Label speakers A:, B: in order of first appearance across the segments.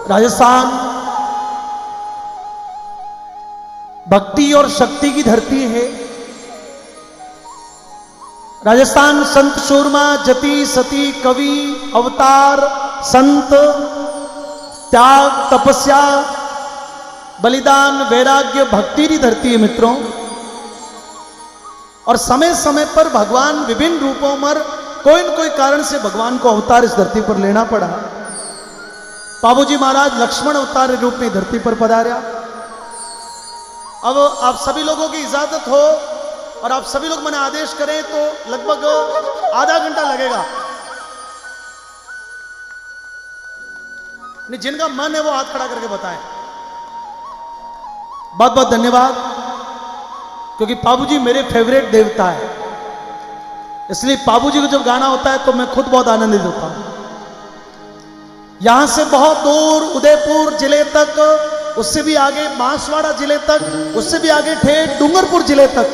A: राजस्थान भक्ति और शक्ति की धरती है। राजस्थान संत शूरमा, जति, सती, कवि, अवतार, संत, त्याग, तपस्या, बलिदान, वैराग्य, भक्ति की धरती है मित्रों। और समय समय पर भगवान विभिन्न रूपों में कोई न कोई कारण से भगवान को अवतार इस धरती पर लेना पड़ा। बाबूजी महाराज लक्ष्मण अवतार रूप में धरती पर पधारा। अब आप सभी लोगों की इजाजत हो और आप सभी लोग मैंने आदेश करें तो लगभग आधा घंटा लगेगा। जिनका मन है वो हाथ खड़ा करके बताएं। बहुत बहुत धन्यवाद, क्योंकि बाबूजी मेरे फेवरेट देवता है, इसलिए बाबूजी को जब गाना होता है तो मैं खुद बहुत आनंदित होता हूं। यहां से बहुत दूर उदयपुर जिले तक, उससे भी आगे बांसवाड़ा जिले तक, उससे भी आगे ठेठ डूंगरपुर जिले तक,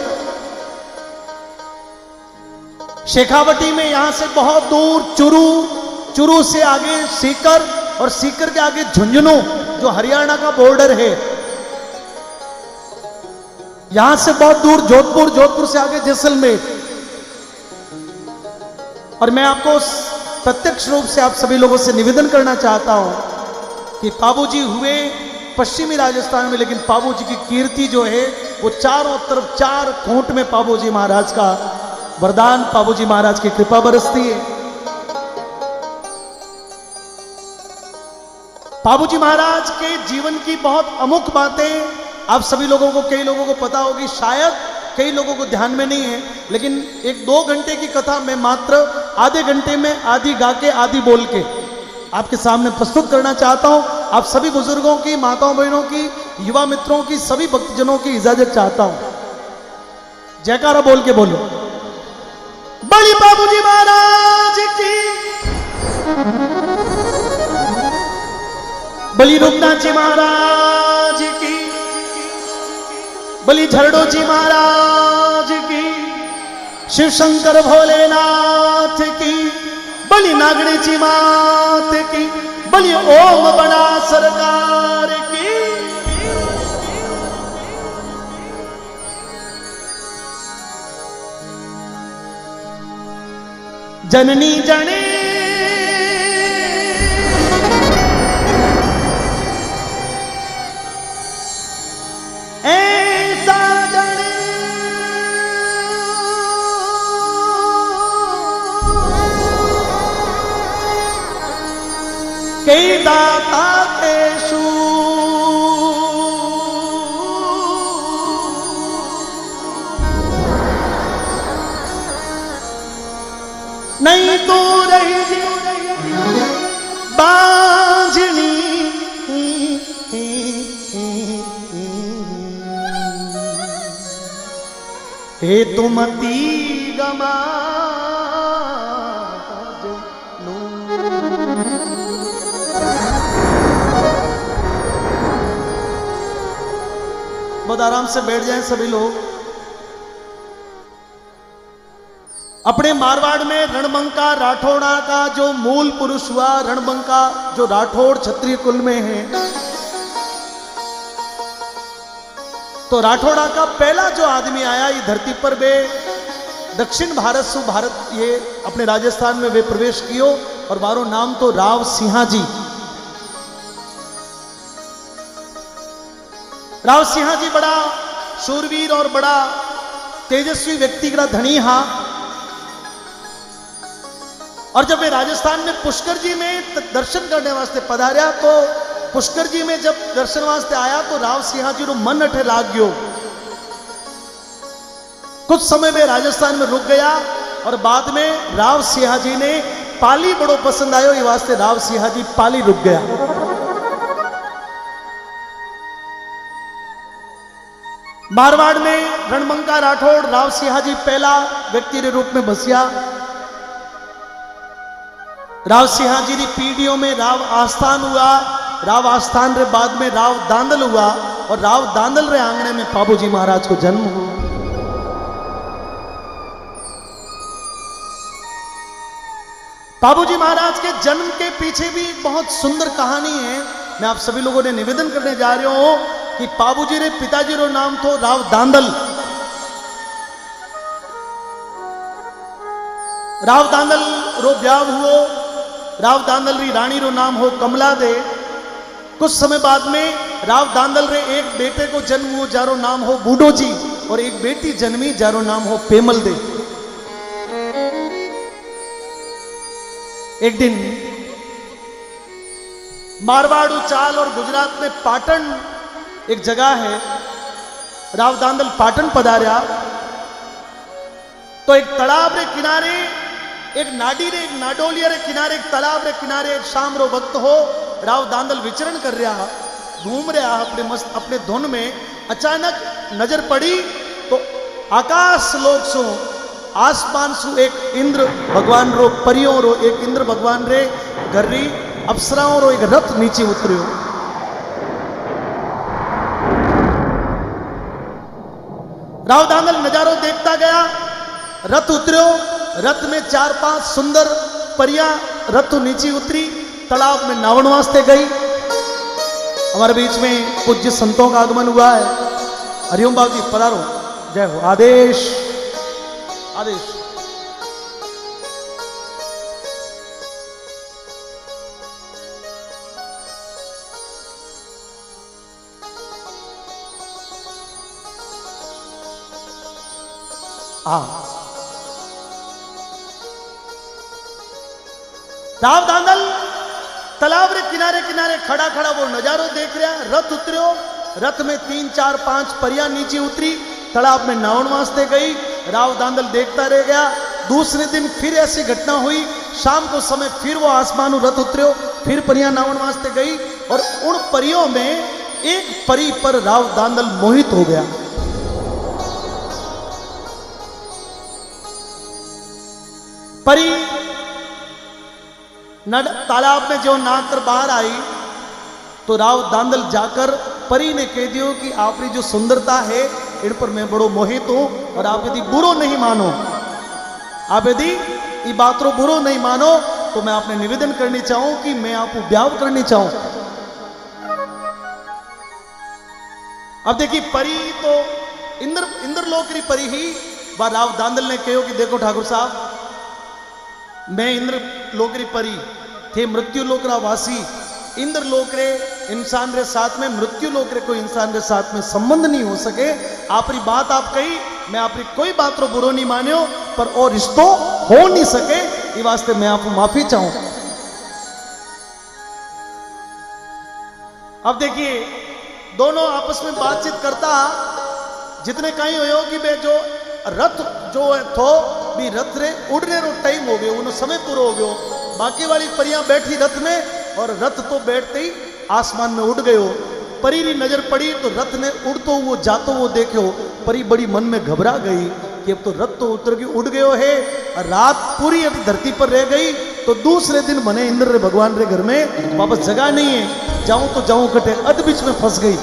A: शेखावटी में यहां से बहुत दूर चुरू, चुरू से आगे सीकर, और सीकर के आगे झुंझुनू जो हरियाणा का बॉर्डर है, यहां से बहुत दूर जोधपुर, जोधपुर से आगे जैसलमेर। और मैं आपको प्रत्यक्ष रूप से आप सभी लोगों से निवेदन करना चाहता हूं कि बाबूजी हुए पश्चिमी राजस्थान में, लेकिन बाबूजी की कीर्ति जो है वो चारों तरफ, चार कोट में बाबूजी महाराज का वरदान, बाबूजी महाराज की कृपा बरसती है। बाबूजी महाराज के जीवन की बहुत अमुक बातें आप सभी लोगों को, कई लोगों को पता होगी, शायद कई लोगों को ध्यान में नहीं है, लेकिन एक 2 घंटे की कथा मैं मात्र आधे घंटे में आधी गा के आधी बोल के आपके सामने प्रस्तुत करना चाहता हूं। आप सभी बुजुर्गों की, माताओं बहनों की, युवा मित्रों की, सभी भक्तजनों की इजाजत चाहता हूं। जयकारा बोल के बोलो, बड़ी बाबूजी महाराज की, बली रूपनाथ जी महाराज की, बली झरडो जी महाराज की, शिव शंकर भोलेनाथ की, बली नागणी जी मात की, बली ओम बड़ा सरकार की। जननी जने कई दाता केशु नहीं तो रही बांझनी, हे तुमती गमा बहुत आराम से बैठ जाएं सभी लोग। अपने मारवाड़ में रणबंका राठौड़ा का जो मूल पुरुष हुआ, रणबंका जो राठौड़ क्षत्रिय कुल में है, तो राठौड़ा का पहला जो आदमी आया ये धरती पर, वे दक्षिण भारत से भारत, ये अपने राजस्थान में वे प्रवेश कियो, और मारो नाम तो राव सिंहाजी। राव सिंहाजी बड़ा शूरवीर और बड़ा तेजस्वी व्यक्ति का धनी हा। और जब वे राजस्थान में पुष्कर जी में दर्शन करने वास्ते पधारा, तो पुष्कर जी में जब दर्शन वास्ते आया तो राव सिंहाजी रो मन अठे लाग गयो। कुछ समय में राजस्थान में रुक गया, और बाद में राव सिंहाजी ने पाली बड़ो पसंद आयो, ये वास्ते राव सिंहाजी पाली रुक गया। मारवाड़ में रणबंका राठौड़ राव सिंहाजी पहला व्यक्ति के रूप में बसिया। राव सिंहाजी की पीढ़ियों में राव आस्थान हुआ, राव आस्थान रे बाद में राव दांदल हुआ, और राव दांदल रे आंगने में बाबूजी महाराज को जन्म हुआ। बाबूजी महाराज के जन्म के पीछे भी एक बहुत सुंदर कहानी है। मैं आप सभी लोगों ने निवेदन करने जा रहे हूं कि बाबूजी रे पिताजी रो नाम तो राव दांदल। राव दांदल रो ब्याह हुओ। राव दांदल री रानी रो नाम हो कमला दे। कुछ समय बाद में राव दांदल रे एक बेटे को जन्म हुओ जारो नाम हो बूढ़ो जी, और एक बेटी जन्मी जारो नाम हो पेमल दे। एक दिन मारवाड़ चाल और गुजरात में पाटन एक जगह है, राव दांदल पाटन पधार्या तो एक तालाब रे किनारे एक नाडी रे एक नाडोलिया रे किनारे एक तालाब रे किनारे एक शाम रो वक्त हो राव दांदल विचरण कर रहा, घूम रहा अपने मस्त अपने धुन में। अचानक नजर पड़ी तो आकाश लोक सु आसमान सु एक इंद्र भगवान रो परियों रो एक इंद्र भगवान रे घर री अप्सराओं रो एक रथ नीचे उतरियो। राव दांदल नजारो देखता गया। रथ उतरियो, रथ में 4-5 सुंदर परियां रथ नीचे उतरी, तालाब में नावण वास्ते गई। हमारे बीच में पूज्य संतों का आगमन हुआ है। हरिओम बाबू जी पधारो, जय हो। आदेश आदेश। राव दांदल तालाब रे किनारे किनारे खड़ा खड़ा वो नजारो देख रहा। रथ उतरियो, रथ में 3-4-5 परियां नीचे उतरी, तालाब में नावण वास्ते गई। राव दांदल देखता रह गया। दूसरे दिन फिर ऐसी घटना हुई। शाम को समय फिर वो आसमान रथ उतरियो, फिर परियां नावण वास्ते गई, और उन परियों में एक परी पर राव दांदल मोहित हो गया। परी तालाब में जो नाकर बाहर आई तो राव दांदल जाकर परी ने कह दियो कि आपकी जो सुंदरता है इन पर मैं बड़ो मोहित हूं, और आप यदि बुरो नहीं मानो, आप यदि ये बात रो बुरो नहीं मानो तो मैं आपने निवेदन करनी चाहूं कि मैं आपको ब्याह करनी चाहूं। अब देखिए परी तो इंद्रलोक री परी ही वह राव दांदल ने कहो कि देखो ठाकुर साहब, मैं इंद्र लोक री परी थे मृत्यु लोक रा वासी। इंद्र लोक रे इंसान रे साथ में मृत्यु लोक रे कोई इंसान रे साथ में संबंध नहीं हो सके। आपरी बात आप कही, मैं आपरी कोई बात रो बुरो नहीं मान्यो, पर और रिश्तो हो नहीं सके, ये वास्ते मैं आपको माफी चाहूं। अब देखिए दोनों आपस में बातचीत करता जितने कहीं हो कि मैं जो रथ जो थो भी रथ रे उड़ने रो टाइम हो गयो, उन्होंने समय पूरा हो गयो। बाकी वाली परियां बैठी रथ में और रथ तो बैठते ही आसमान में उड़ गयो। परी री नजर पड़ी तो रथ ने उड़तो वो जातो वो देखो। परी बड़ी मन में घबरा गई कि अब तो रथ तो उतर के उड़ गयो है, रात पूरी अब धरती पर रह गई तो दूसरे दिन मने इंद्र रे भगवान रे घर में वापस जगह नहीं है, जाऊं तो जाऊं कटे, अध बीच में फंस गई।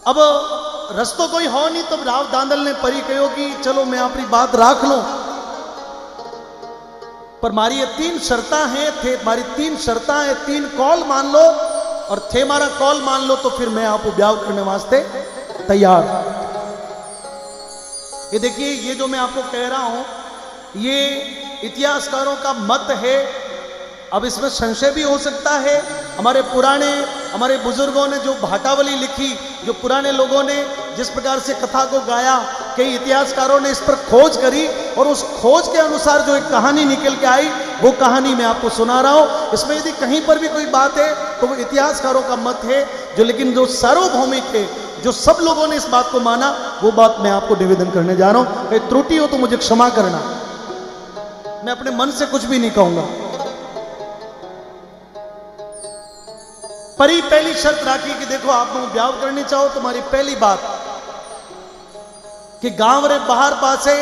A: अब रस्तो कोई हो नहीं, तब राव दांदल ने परी कहो कि चलो मैं अपनी बात राख लूं, पर मारी ये 3 शर्ता हैं, थे मारी 3 शर्ता है, 3 कॉल मान लो, और थे मारा कॉल मान लो तो फिर मैं आपको ब्याह करने वास्ते तैयार। ये देखिए ये जो मैं आपको कह रहा हूं ये इतिहासकारों का मत है। अब इसमें संशय भी हो सकता है। हमारे पुराने हमारे बुजुर्गों ने जो भाटावली लिखी, जो पुराने लोगों ने जिस प्रकार से कथा को गाया, कई इतिहासकारों ने इस पर खोज करी और उस खोज के अनुसार जो एक कहानी निकल के आई वो कहानी मैं आपको सुना रहा हूं। इसमें यदि कहीं पर भी कोई बात है तो वो इतिहासकारों का मत है, जो लेकिन जो सार्वभौमिक है, जो सब लोगों ने इस बात को माना, वो बात मैं आपको निवेदन करने जा रहा हूं। कहीं त्रुटि हो तो मुझे क्षमा करना, मैं अपने मन से कुछ भी नहीं कहूंगा। परी पहली शर्त राखी कि देखो आप लोग ब्याह करनी चाहो, तुम्हारी पहली बात कि गांव रे बाहर पासे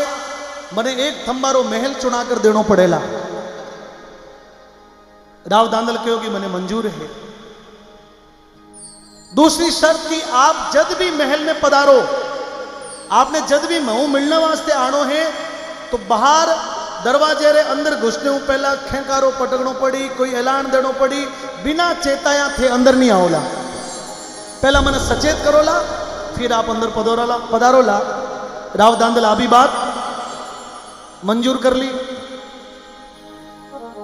A: मने एक थंबारो महल चुना कर देनो पड़ेला। राव दांदल कहो कि मने मंजूर है। दूसरी शर्त कि आप जब भी महल में पधारो आपने जद भी महू मिलने वास्ते आनो है तो बाहर दरवाजे रे अंदर घुसने पहला खेकारो पटकनो पड़ी, कोई ऐलान देनो पड़ी, बिना चेताया थे अंदर नहीं आओला। पहला मैंने सचेत करोला, फिर आप अंदर पधारोला। राव दांदल आभी बात मंजूर कर ली।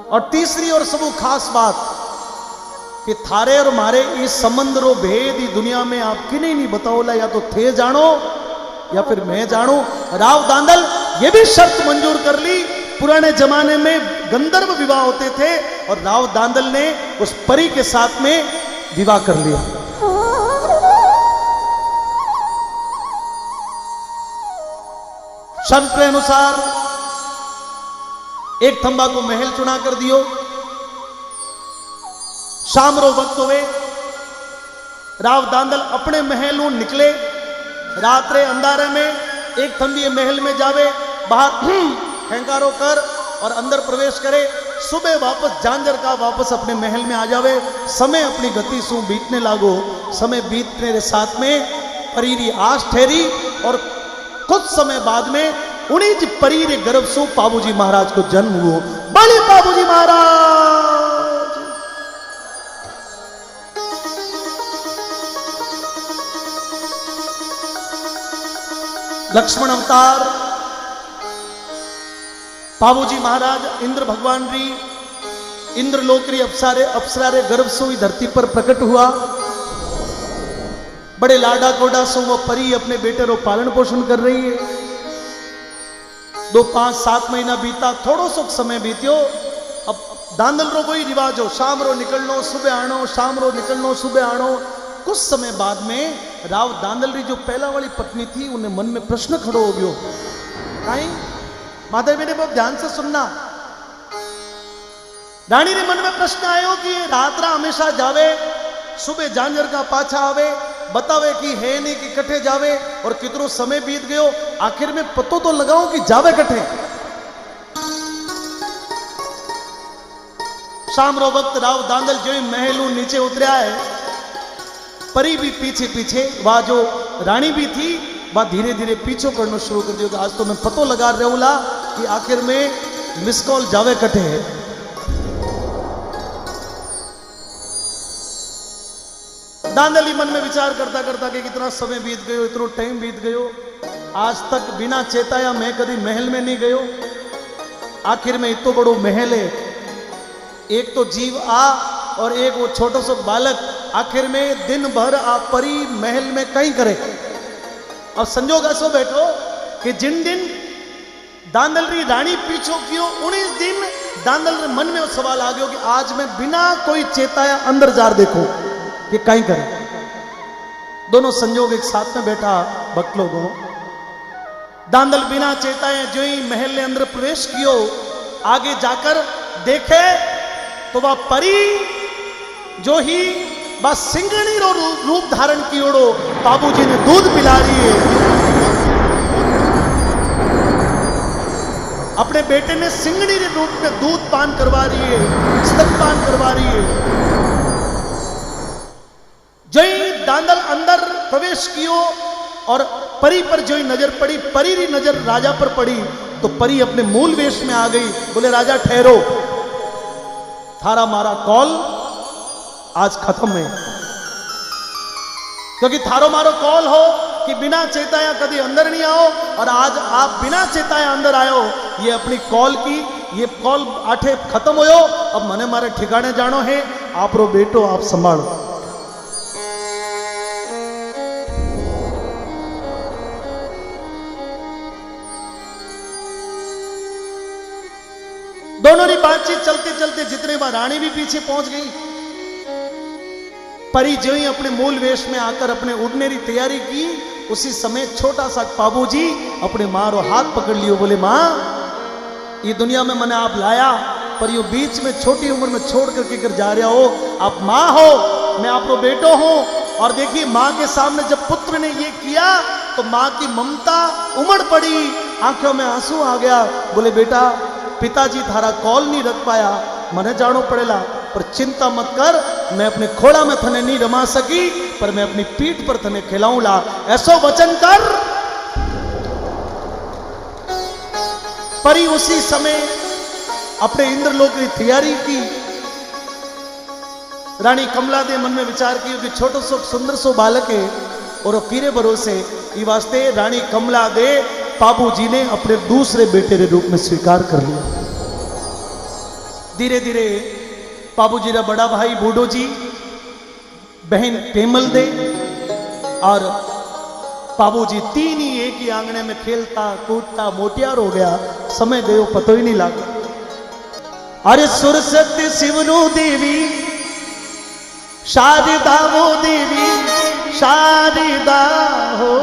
A: और तीसरी और सबू खास बात कि थारे और मारे इस संबंध रो भेद ही दुनिया में आप किने नहीं बताओला, या तो थे जानो या फिर मैं जानू। राव दांदल ये भी शर्त मंजूर कर ली। पुराने जमाने में गंधर्व विवाह होते थे और राव दांदल ने उस परी के साथ में विवाह कर लिया। शर्त के अनुसार एक थंबा को महल चुना कर दियो। शाम रो वक्त हुए, राव दांदल अपने महल निकले। रात रे अंधारे में एक थंबी महल में जावे, बाहर खेंकारो कर और अंदर प्रवेश करे। सुबह वापस झांझर का वापस अपने महल में आ जावे। समय अपनी गति सु बीतने लागो। समय बीतने के साथ में परी री आस ठहरी और कुछ समय बाद में उन्हीं जी परी रे गर्भ सु पाबूजी महाराज को जन्म हुआ। बड़े पाबूजी महाराज लक्ष्मण अवतार पाबूजी महाराज इंद्र भगवान री इंद्रलोक री अप्सरा रे गर्भ सु धरती पर प्रकट हुआ। बड़े लाडा कोडा सो वो परी अपने बेटे रो पालन पोषण कर रही है। 2, 5, 7 महीना बीता, थोड़ो सो समय बीत्यो। अब दांदल रो कोई रिवाज हो, शाम रो निकलनो सुबह आनो, शाम रो निकलनो सुबह आनो। कुछ समय बाद में राव दांदल री जो पहला वाली पत्नी थी उन्हें मन में प्रश्न खड़ो हो गयो। कहीं माधव मेरे बहुत ध्यान से सुनना। रानी रे मन में प्रश्न आयो कि रात्रा हमेशा जावे, सुबह झांझर का पाछा आवे, बतावे कि है नहीं कि कठे जावे और कितनो समय बीत गयो। आखिर में पतो तो लगाऊं कि जावे कठे। शाम रो वक्त राव दांदल जो महलू नीचे उतरा है, परी भी पीछे पीछे, वह जो रानी भी थी वह धीरे धीरे पीछे करना शुरू कर दिया। आज तो मैं पतो लगा रहूला कि आखिर में मिस कॉल जावे कठे है। दांदली मन में विचार करता करता कि कितना समय बीत गयो, इतना टाइम बीत गयो, आज तक बिना चेताया मैं कभी महल में नहीं गयो। आखिर में इतो बड़ो महल है, एक तो जीव आ और एक वो छोटो सो बालक, आखिर में दिन भर आ परी महल में कहीं करे। और संजोग ऐसो बैठो कि जिन दिन दांदल री रानी पीछो कियो, 19 दिन दांदल रे मन में वो सवाल आ गयो कि आज मैं बिना कोई चेताया अंदर जार देखो कि कहीं करे। दोनों संजोग एक साथ में बैठा भक्त लोगों। दांदल बिना चेताए जो ही महल ने अंदर प्रवेश कियो, आगे जाकर देखे तो वह परी जो ही बस सिंगणी रो रूप धारण की ओड़ो बाबूजी ने दूध पिला रही है। अपने बेटे ने सिंगणी के रूप में दूध पान करवा रही है, स्तनपान करवा रही है। जो ही दांदल अंदर प्रवेश कियो और परी पर जो ही नजर पड़ी, परी की नजर राजा पर पड़ी तो परी अपने मूल वेश में आ गई। बोले राजा ठहरो, थारा मारा कॉल आज खत्म है, क्योंकि थारो मारो कॉल हो कि बिना चेताया कभी अंदर नहीं आओ और आज आप बिना चेताया अंदर आयो। ये अपनी कॉल की ये कॉल आठे खत्म होयो। अब मने मारे ठिकाने जानो है, आप रो बेटो आप संभालो। दोनों की बातचीत चलते चलते जितने बार रानी भी पीछे पहुंच गई, परी जो ही अपने मूल वेश में आकर अपने उड़ने की तैयारी की, उसी समय छोटा सा बाबूजी अपने मां रो हाथ पकड़ लियो। बोले मां, ये दुनिया में मैंने आप लाया, पर यो बीच में छोटी उम्र में छोड़ करके कर जा रहा हो। आप मां हो, मैं आप रो बेटो हूं। और देखिए मां के सामने जब पुत्र ने ये किया तो मां की ममता उमड़ पड़ी, आंखों में आंसू आ गया। बोले बेटा, पिताजी थारा कॉल नहीं रख पाया, मने जानो पड़ेला, पर चिंता मत कर, मैं अपने खोड़ा में थने नहीं रमा सकी, पर मैं अपनी पीठ पर थने खिलाऊंला, ऐसो वचन कर। परी उसी समय अपने इंद्रलोक की तैयारी की। रानी कमला दे मन में विचार किया कि छोटो सो सुंदर सो बालक है और वो कीरे भरोसे ये वास्ते रानी कमला दे बाबू जी ने अपने दूसरे बेटे के रूप में स्वीकार कर लिया। धीरे धीरे बाबू जी का बड़ा भाई बूढ़ो जी, बहन पेमल दे और बाबूजी तीन ही एक ही आंगने में खेलता कूदता मोटियार हो गया। समय गयो पतो ही नहीं लगा। अरे सुरसती शिवनु देवी शारदा वो देवी शारदा हो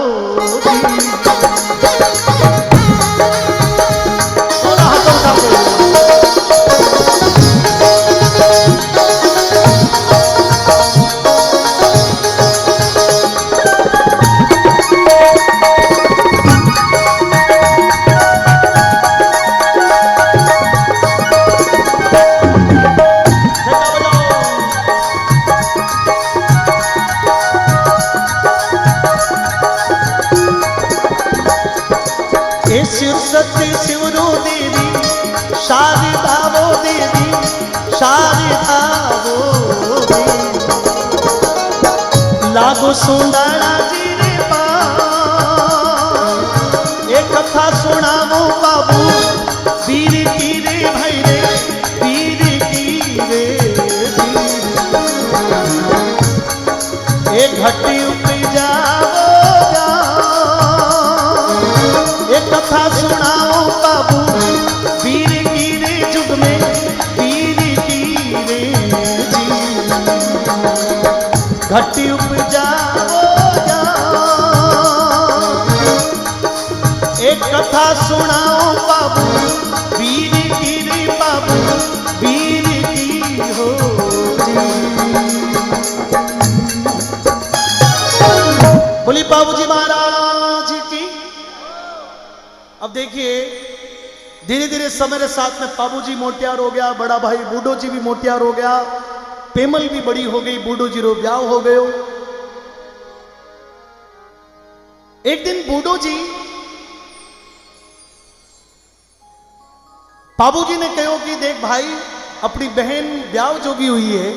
A: सरस्वती शिवनु देवी शारदा वो देवी शारदा वो देवी लागो सुंदरा जी रे बा एक कथा सुनावो बाबू वीर की रे भाई रे वीर की रे एक घटी उपजावो कथा सुनाओ बाबू वीर की रे जुग में वीर की रे जी घटी उपजाओ एक कथा सुनाओ बाबू वीर की रे बाबू वीर की हो जी। बोली बाबूजी महाराज की। अब देखिए धीरे धीरे समय के साथ में बाबूजी मोटियार हो गया, बड़ा भाई बूढ़ो जी भी मोटियार हो गया, पेमल भी बड़ी हो गई, बूढ़ो जी रो ब्याह हो गयो। एक दिन बूढ़ो जी बाबूजी ने कहो कि देख भाई अपनी बहन ब्याह जोगी हुई है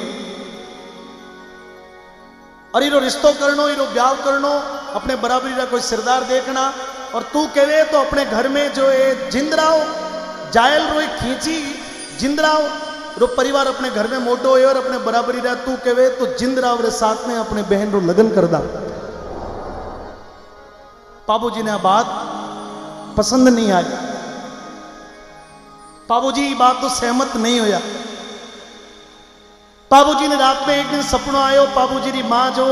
A: और इरो रिश्तो करनो इरो ब्याह करनो, अपने बराबरी का कोई सिरदार देखना और तू कहे तो अपने घर में जो है जिंदराव जायल रोई खींची जिंदराव रो परिवार अपने घर में मोटो है और अपने बराबरी रहा तू कहे तो जिंदराव रे साथ में अपने बहन रो लगन कर दा। बाबूजी ने बात पसंद नहीं आई, बाबूजी बात तो सहमत नहीं होया। बाबूजी ने रात में एक दिन सपनो आयो, बाबूजी की मां जो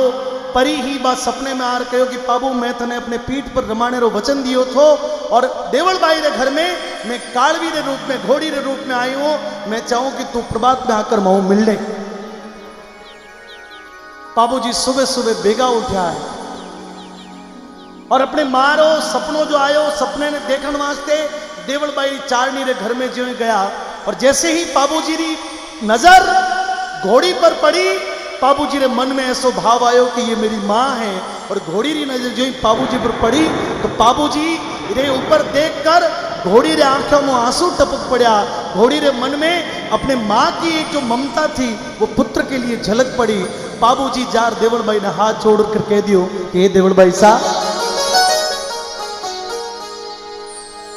A: परी ही बात सपने में आर कहो कि बाबू मैं तने अपने पीठ पर रमाने रो वचन दियो थो और देवलबाई रे घर में मैं कालवी रे रूप में घोड़ी रे रूप में आई हूं, मैं चाहूं कि तू प्रभात में आकर मां मिल ले। बाबूजी सुबह सुबह बेगा उठा है और अपने मारो सपनों जो आयो सपने ने देखने वास्ते देवलबाई चारनी रे घर में जो गया और जैसे ही बाबूजी की नजर घोड़ी पर पड़ी बाबूजी रे मन में ऐसा भाव आयो कि ये मेरी मां है और घोड़ी री नजर जो ही बाबूजी पर पड़ी तो बाबूजी रे ऊपर देखकर घोड़ी रे आंखों में आंसू टपक पड़ा। घोड़ी रे मन में अपने मां की एक जो ममता थी वो पुत्र के लिए झलक पड़ी। बाबूजी जार देवलबाई ने हाथ जोड़ कर कह दियो कि हे देवलबाई सा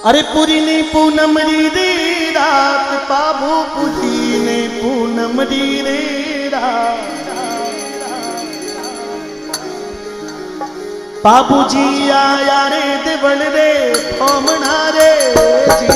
A: अरे पूरी ने पूनम रे रात बाबू पूरी ने पूनम रे रात बाबूजी आया रे देवल रे फोमना रे जी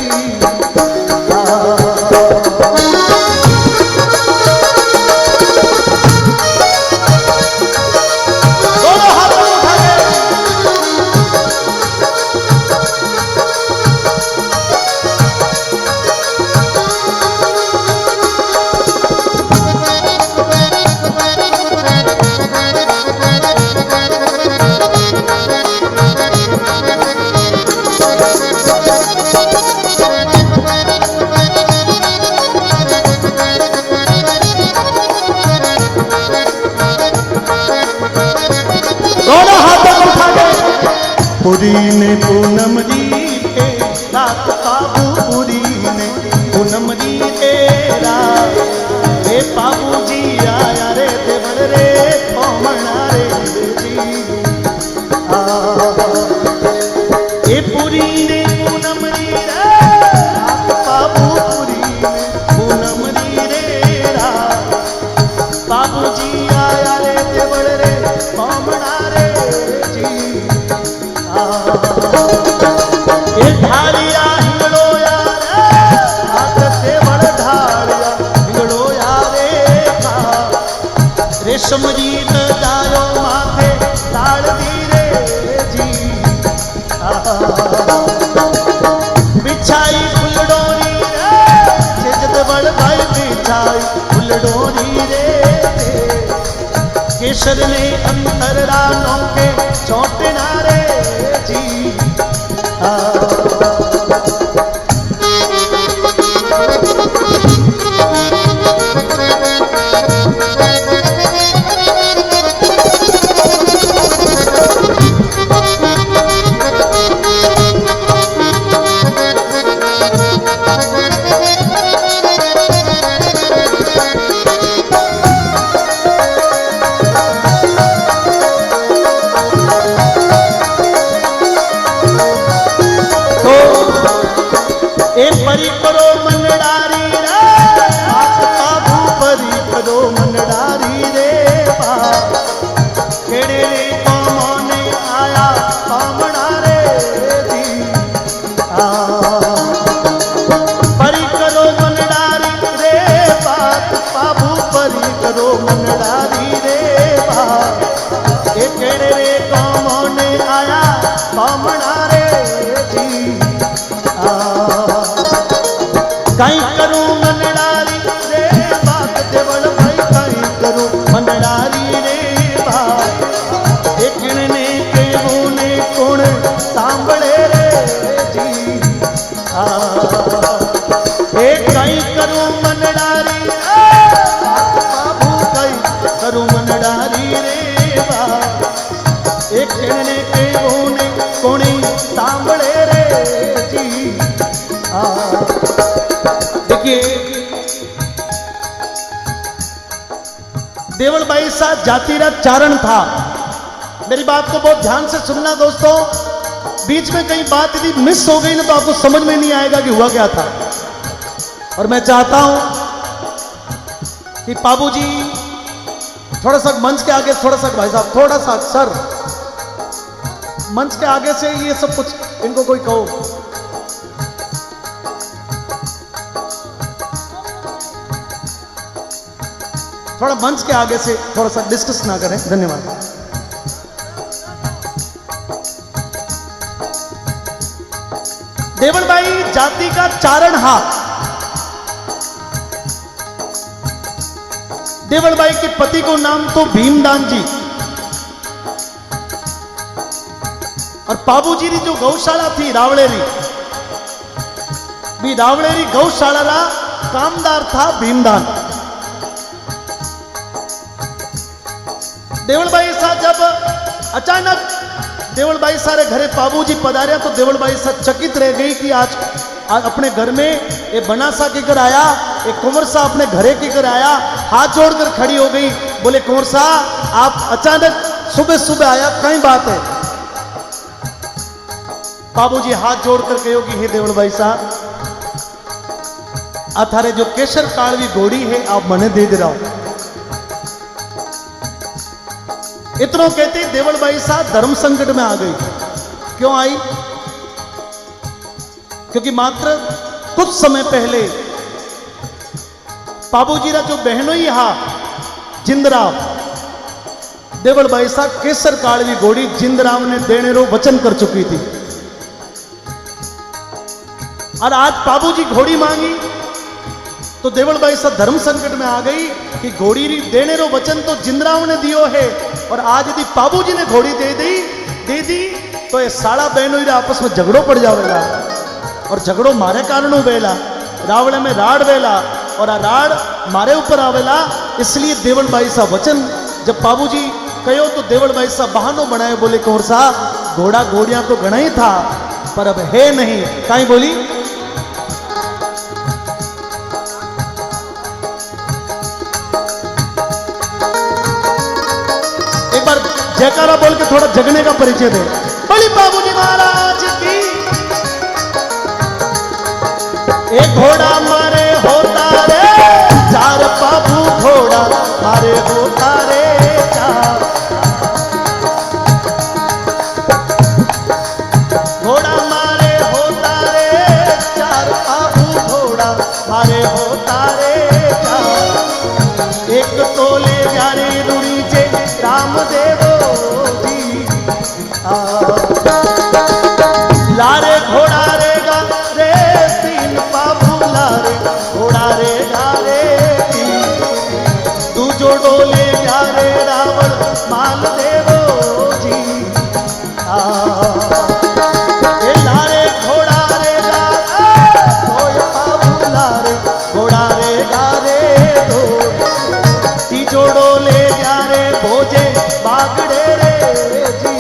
A: दोनों हाथों उठा के पूरी ने पूनम जी के रात बाबू पुरी ने पूनम री रे बाबू पुरी ने पूनम री रे बाबूजी आया रे देवल रे बामणा रे जी ए ढालिया हिंगड़ो यार हाथ देवल ढालिया हिंगड़ो यारे रेशम जीत जायो माथे लाल दी रे जी बिछाई फुलडोरी रे जद बड़ भाई बिछाई फुलडोरी रे केसर ने अंतर रानों के चौटना रे जी परी करो मनडारी रे बाबू परी करो मनडारी रे केड़े रे कौने आया बामणा रे जी परी करो मनडारी रे बाबू परी करो मनडारी रे केड़े रे कौने आया बामणा रे जी कहीं करूं मनडारी रे बात देवल भाई कहीं करूं मनडारी रे बात देखने के होने कौन सांभले रे जी कहीं करूं मनडारी बाबू कहीं करूं मनडारी रे बात देखने के होने कौन सांभले रे जी देखिए देवल भाई साहब जातिगत चारण था। मेरी बात को बहुत ध्यान से सुनना दोस्तों, बीच में कहीं बात यदि मिस हो गई ना तो आपको समझ में नहीं आएगा कि हुआ क्या था। और मैं चाहता हूं कि बाबूजी थोड़ा सा मंच के आगे, थोड़ा सा भाई साहब थोड़ा सा सर मंच के आगे से ये सब कुछ इनको कोई कहो। थोड़ा मंच के आगे से थोड़ा सा डिस्कस ना करें, धन्यवाद। देवल भाई जाति का चारण हाथ। देवल भाई के पति को नाम तो भीमदान जी, और बाबूजी की जो गौशाला थी रावड़ेरी, भी रावड़ेरी गौशाला रा कामदार था भीमदान। देवल भाई साहब जब अचानक देवल भाई सारे घरे बाबूजी पधारे तो देवल भाई साहब चकित रह गई कि आज अपने घर में ये बनासा के घर आया, एक कुंवर सा अपने घरे के घर आया, हाथ जोड़कर खड़ी हो गई। बोले कुंवर सा आप अचानक सुबह सुबह आया, कई बात है? बाबूजी हाथ जोड़कर कहो कि हे देवल भाई साहब अथारे जो केसर कालवी घोड़ी है आप मने दे दे रहा हो। इतना कहते देवल भाई साहब धर्म संकट में आ गई। क्यों आई? क्योंकि मात्र कुछ समय पहले बाबूजी रा जो बहनों ही हा जिंदराव, देवल भाई साहब केसर कालवी घोड़ी जिंदराव ने देने रो वचन कर चुकी थी। और आज बाबूजी घोड़ी मांगी तो देवल भाई साहब धर्म संकट में आ गई कि घोड़ी देने रो वचन तो जिंदराव ने दियो है, और आज यदि बाबूजी ने घोड़ी दे दी तो ये साड़ा बहनों आपस में झगड़ो पड़ जावेगा, और झगड़ो मारे कारण वेला, रावड़े में राड़ वेला और आ राड़ मारे ऊपर आवेला। इसलिए देवल भाई साहब वचन जब बाबूजी कहो तो देवल भाई साहब बहानो बनाए, बोले कौर साहब घोड़ा घोड़ियां तो गणा ही था पर अब है नहीं। काई बोली? एक बार जयकारा बोल के थोड़ा जगने का परिचय दे। बोली बाबूजी महाराज की। घोड़ा मारे होता रे चार, बाबू घोड़ा मारे होता रे चार। घोड़ा मारे होता रे चार, बाबू घोड़ा मारे होता रे चार। एक तोले जारे रुड़ी चे रामदेवो जी लारे घोड़ा रे गा रे तीन, बाबू लारे घोड़ा रे गा रे तीन। तू जो डोले जा रे रावण माल देवो जी ए लारे घोड़ा रे गा रे बाबू लारे घोड़ा रे गा रे दो। ती जो डोले जा रे भोजे बागड़े रे जी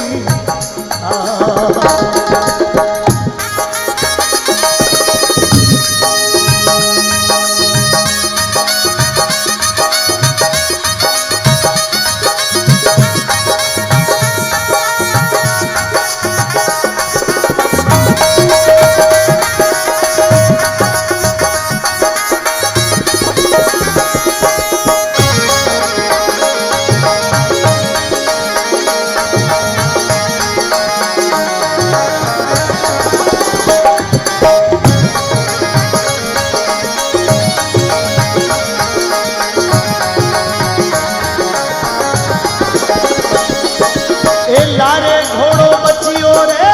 A: लारे घोड़ो बचियो रे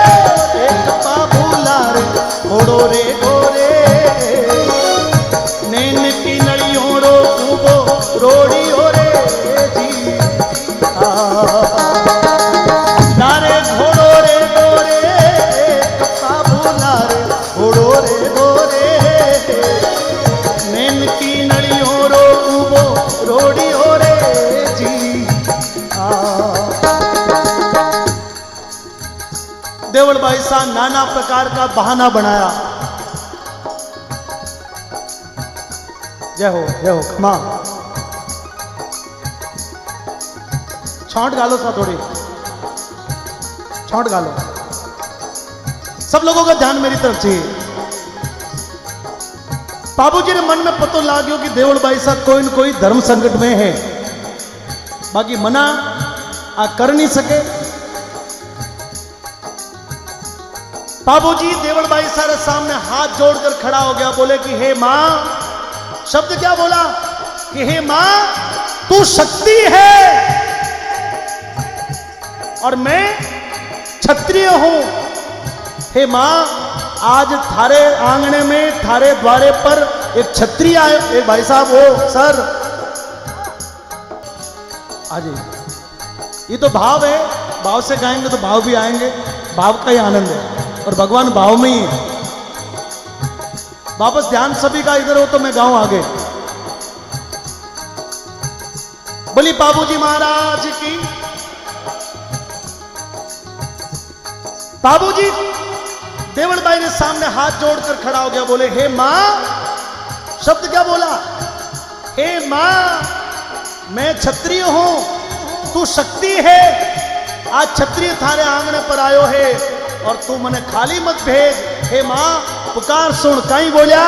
A: एक, बाबू लारे घोड़ो रे गोरे। नैन की नड़ियों रो कूबो रोड़ियो रे जी लारे घोड़ो रे गोरे एक, बाबू लारे घोड़ो रे गोरे। नैन की नड़ियों रो कूबो रोड़ियो रे जी देवल भाई साहब नाना प्रकार का बहाना बनाया। जय हो खमा छौंट गालो सा थोड़ी छौंट गालो। सब लोगों का ध्यान मेरी तरफ चाहिए। बाबूजी ने मन में पतो लाग्यो कि देवल भाई साहब कोई न कोई धर्म संकट में है, बाकी मना आ कर नहीं सके। बाबूजी देवल भाई सारे सामने हाथ जोड़कर खड़ा हो गया, बोले कि हे मां, शब्द क्या बोला कि हे मां तू शक्ति है और मैं क्षत्रिय हूं। हे मां आज थारे आंगने में थारे द्वारे पर एक क्षत्रिय आए। एक भाई साहब हो सर आज ये तो भाव है, भाव से गाएंगे तो भाव भी आएंगे, भाव का ही आनंद है और भगवान भाव में ही है। वापस ध्यान सभी का इधर हो तो मैं गाऊं आगे। बोली बाबूजी महाराज की। बाबूजी देवल भाई ने सामने हाथ जोड़कर खड़ा हो गया, बोले हे मां, शब्द क्या बोला, हे मां मैं क्षत्रिय हूं, तू शक्ति है, आज क्षत्रिय थारे आंगने पर आयो है और तू मने खाली मत भेज। हे मां पुकार सुन, कहीं बोलिया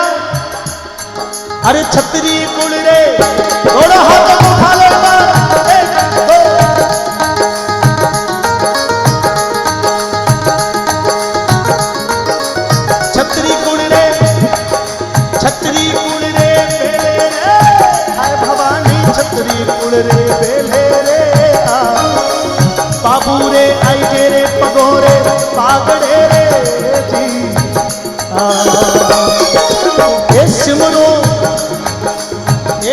A: अरे क्षत्रिय कुल रे थोड़ा हाथ उठा लो छत्री कुल रे, छत्री कुल रे बेले रे, हाय भवानी छत्री कुल रे बेले रे बाबू रे आई जे रे पगोरे पागड़े रे जी ये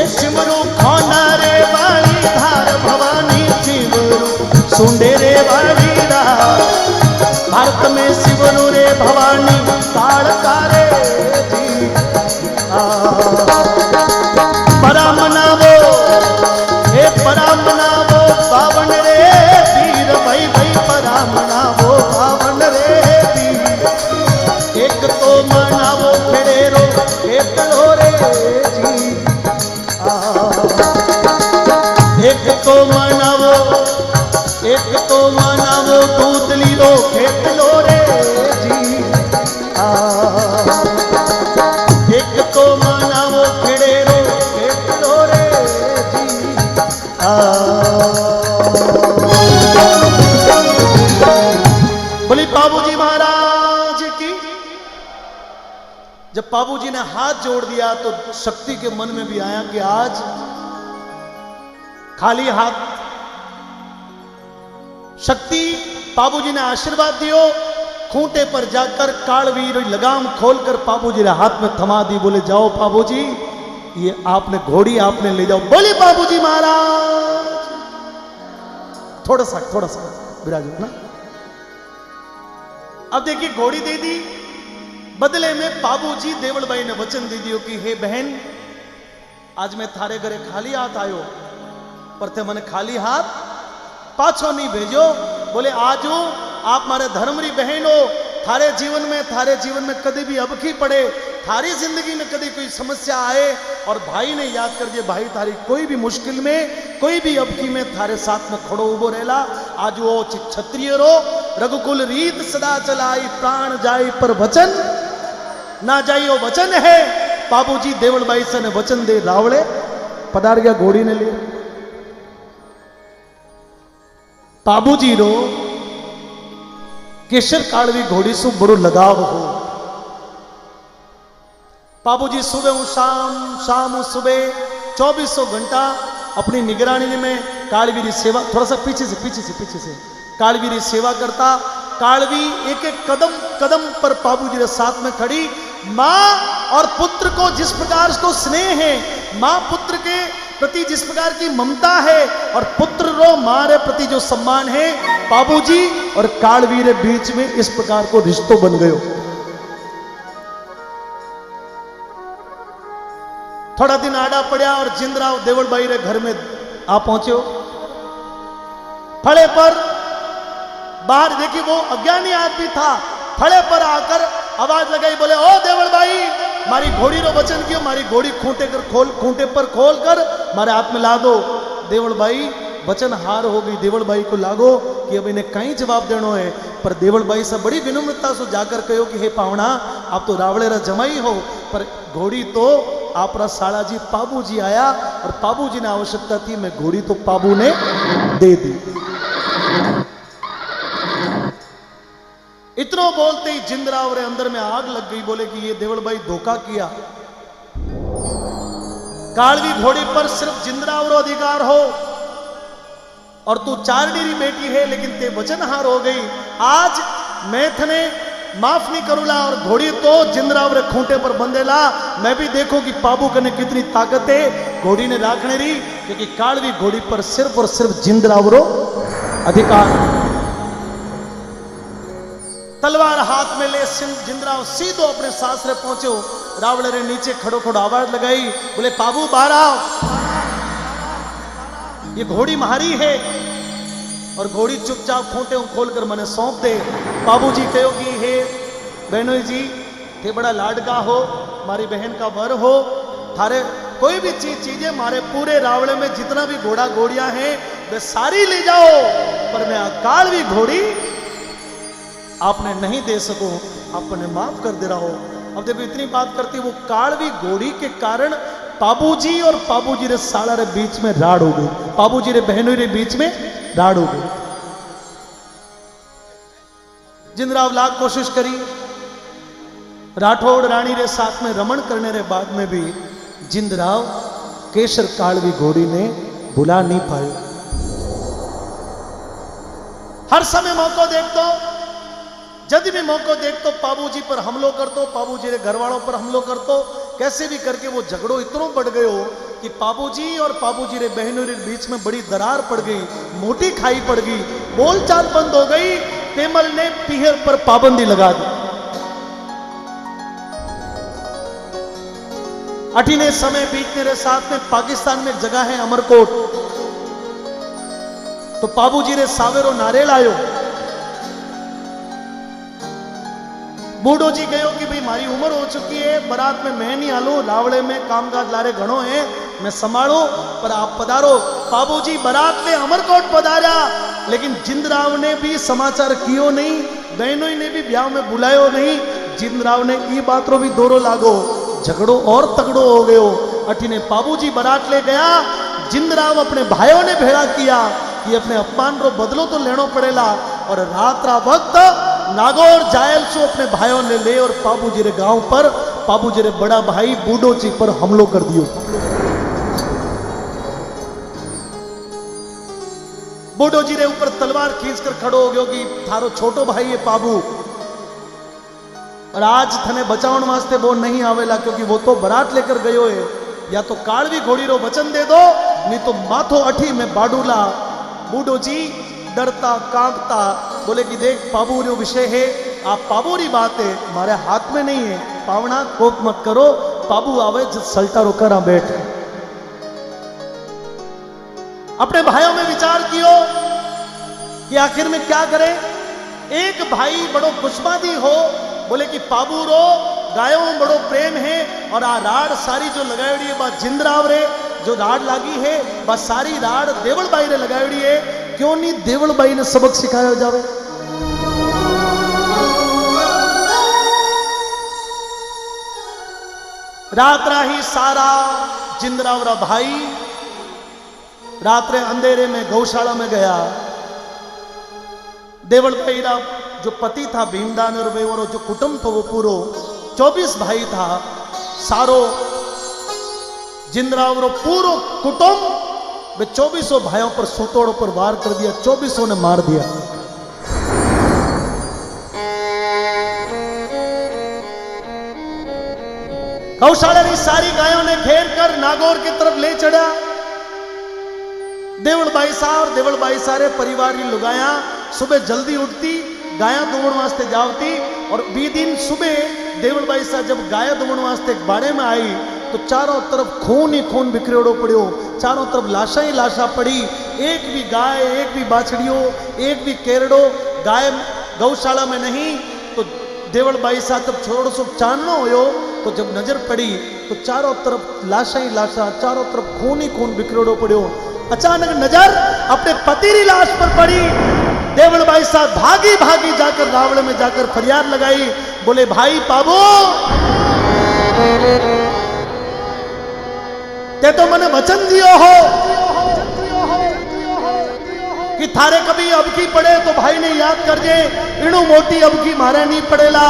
A: सिमरू खाना रे वाली धार भवानी सिमरू सुंडे रे वाली धार भारत में सिमरू रे भवानी काड़का रे जी परा मनावो हे परा मनावो पावन रे वीर भाई भाई परा मनावो पावन रे वीर एक तो मनावो खेड़ेरो एक लो रे जी एक तो मनावो दूध लीरो खेत लो रे जी एक जब बाबूजी ने हाथ जोड़ दिया तो शक्ति के मन में भी आया कि आज खाली हाथ शक्ति बाबूजी ने आशीर्वाद दियो, खूंटे पर जाकर कालवीर लगाम खोलकर बाबूजी ने हाथ में थमा दी। बोले जाओ बाबूजी, ये आपने घोड़ी आपने ले जाओ। बोले बाबूजी महाराज, थोड़ा सा विराज ना। अब देखिए घोड़ी दे दी, बदले में बाबूजी देवलबाई ने वचन दे दियो कि हे बहन, आज मैं थारे घरे खाली हाथ आयो, पर ते मने खाली हाथ पाछो नहीं भेजो। बोले आज आप मारे धर्मरी बहन हो, थारे जीवन में कभी भी अबकी पड़े, थारी जिंदगी में कभी कोई समस्या आए और भाई ने याद कर दिए, भाई थारी कोई भी मुश्किल में, कोई भी अबकी में थारे साथ में खड़ो उबो रहेला। आज वो क्षत्रिय रो, रघुकुल रीत सदा चलाई, प्राण जाई पर वचन ना जाइयो वचन है। बाबूजी देवलबाई से ने वचन दे रावड़े पधार गया घोड़ी ने ले। बाबूजी रो केशर कालवी घोड़ी से बड़ो लगाव हो। बाबूजी सुबह शाम सुबह 2400 घंटा अपनी निगरानी में कालवीरी सेवा, थोड़ा सा पीछे से कालवीरी सेवा करता। कालवी एक एक कदम पर बाबूजी के साथ में खड़ी। मां और पुत्र को जिस प्रकार को स्नेह है, मां पुत्र के प्रति जिस प्रकार की ममता है, और पुत्र रो मां रे प्रति जो सम्मान है, बाबूजी और कालवी रे बीच में इस प्रकार को रिश्तो बन गयो। थोड़ा दिन आड़ा पड़ा और जिंदराव देवलबाई रे घर में आ पहुंचे। फड़े पर बाहर देखी, वो अज्ञानी आदमी था, फड़े पर आकर आवाज लगाई, बोले ओ देवलबाई, मारी घोड़ी रो वचन कियो, मारी घोड़ी खूंटे पर खोल कर मारे हाथ में ला दो। देवलबाई वचन हार हो गई। देवलबाई को लागो कि अब इन्हें कहीं जवाब देनो है, पर देवलबाई से बड़ी विनम्रता से जाकर कहो कि हे पावना, आप तो रावड़े रा जमाई हो, पर घोड़ी तो आप रा साला जी पाबू जी आया और पाबू जी ने आवश्यकता थी, मैं घोड़ी तो पाबू ने दे दी। इतना बोलते ही जिंदराव रे अंदर में आग लग गई। बोले कि ये देवलबाई धोखा किया, कालवी घोड़ी पर सिर्फ जिंदराव रो अधिकार हो, और तू चारडीरी बेटी है, लेकिन ते वचन हार हो गई। आज मैं थने माफ नहीं करूला, और घोड़ी तो जिंदराव रे खूंटे पर बंधेला। मैं भी देखो कि पाबू कने कितनी ताकत है घोड़ी ने राखने री, क्योंकि कालवी घोड़ी पर सिर्फ और सिर्फ जिंदराव रो अधिकार। तलवार हाथ में ले जिंदराव सीधो अपने सासरे पहुंचो। रावण रे नीचे खड़ो खड़ो आवाज लगाई, बोले पाबू बाहर आओ, ये घोड़ी मारी है, और घोड़ी चुपचाप खूंटे खोलकर मैंने सौंप दे। बाबूजी कहो कि हे बहनोई जी, थे बड़ा लाडका हो, मारी बहन का वर हो, थारे कोई भी चीजें मारे पूरे रावड़े में जितना भी घोड़ा घोड़ियां हैं वे सारी ले जाओ, पर मैं कालवी घोड़ी आपने नहीं दे सको, आपने माफ कर दे रहा हो। अब देखो इतनी बात करती, वो कालवी घोड़ी के कारण बाबूजी और बाबूजी रे साला रे बीच में राड़ हो गई, बाबूजी रे बहनों रे बीच में राड़ हो गई। जिंदराव लाख कोशिश करी, राठौड़ रानी रे साथ में रमण करने रे बाद में भी जिंदराव केशर कालवी घोड़ी ने बुला नहीं पाए। हर समय मौका देख दो, जब भी मौका देख तो बाबूजी पर हमलो कर दो, बाबूजी रे घर वालों पर हमलो कर दो। कैसे भी करके वो झगड़ो इतना बढ़ गयो कि बाबूजी और बाबूजी रे बहनों रे बीच में बड़ी दरार पड़ गई, मोटी खाई पड़ गई, बोलचाल बंद हो गई। पेमल ने पीहर पर पाबंदी लगा दी। अठीने समय बीतने रे साथ में पाकिस्तान में एक जगह है अमरकोट, तो बाबूजी रे सावेरो नारेल आयो। बूढ़ो जी कहो कि भाई मारी उम्र हो चुकी है, बारात में मैं नहीं आलू, रावड़े में कामकाज लारे घणो है, मैं संभालू, पर आप पधारो। बाबूजी बारात में अमरकोट पधारा, लेकिन जिंदराव ने भी समाचार कियो नहीं, बहनों ने भी ब्याह में बुलायो नहीं। जिंदराव ने ई बात रो भी दौरो लागो, झगड़ो और तगड़ो हो गयो। अठीने बाबूजी बारात ले गया, जिंदराव अपने भाइयों ने भेड़ा किया कि अपने अपमान रो बदलो तो लेनो पड़ेला, और रात रा वक्त नागौर जायल सो अपने भाइयों ने ले और बाबूजी रे गांव पर पाबू जी रे बड़ा भाई बूढ़ो जी पर हमलो कर दियो। बूढ़ो जी रे ऊपर तलवार खींचकर खड़ो हो गयो कि थारो छोटो भाई है पाबू, और आज थने बचावन वास्ते वो नहीं आवेला क्योंकि वो तो बरात लेकर गयो है। या तो कालवी घोड़ी रो वचन दे दो, नहीं तो माथो अठी में बाडूला। बूढ़ो जी डरता कांपता बोले कि देख पाबू रो विषय है, आप पाबू री बात है, हमारे हाथ में नहीं है। पावना कोप मत करो, पाबू आवे सल्टा रोकर आ बैठ। अपने भाइयों में विचार कियो कि आखिर में क्या करें। एक भाई बड़ो खुशबादी हो, बोले कि पाबू रो गायों में बड़ो प्रेम है, और आ राड सारी जो लगाई है बात जिंदराव रे जो राड लागी है बस सारी राड देवल बाई रे लगाई है। क्यों नहीं देवल बाई ने सबक सिखाया जावे। रात राही सारा जिंदरावरा भाई रात्रे अंधेरे में गौशाला में गया। देवल भाई रा जो पति था भीमदान और जो कुटुंब था वो पूरो 24 भाई था। सारो जिंदरावरो पूरो कुटुंब वे 24 भाइयों पर सुतोड़ों पर वार कर दिया, 24 ने मार दिया। गौशाला की सारी गायों ने घेर कर नागौर की तरफ ले चढ़ा। देवल बाई साहब देवल बाई सारे परिवार की लुगाया सुबह जल्दी उठती, गाया दुमण वास्ते जावती, और 20 दिन सुबह देवल बाई साहब जब गाया दुमण वास्ते एक बाड़े में आई तो चारों तरफ खून ही खून बिखरेड़ो पड़ियो, चारों तरफ लाशा ही लाशा पड़ी। एक भी गाय, एक भी बाछड़ियों, एक भी केरड़ो गाय गौशाला में नहीं। तो देवल बाई साहब जब छोड़ो सो चाननो होयो तो जब नजर पड़ी तो चारों तरफ लाशा ही लाशा, चारों तरफ खून ही खून बिखरेड़ो पड़ियो। अचानक नजर अपने पति की लाश पर पड़ी। देवल बाई साहब भागी भागी जाकर रावण में जाकर फरियाद लगाई, बोले भाई पाबू ते तो मने वचन दियो हो कि थारे कभी अबकी पड़े तो भाई ने याद कर जे, इणु मोटी अबकी मारे नहीं पड़ेला,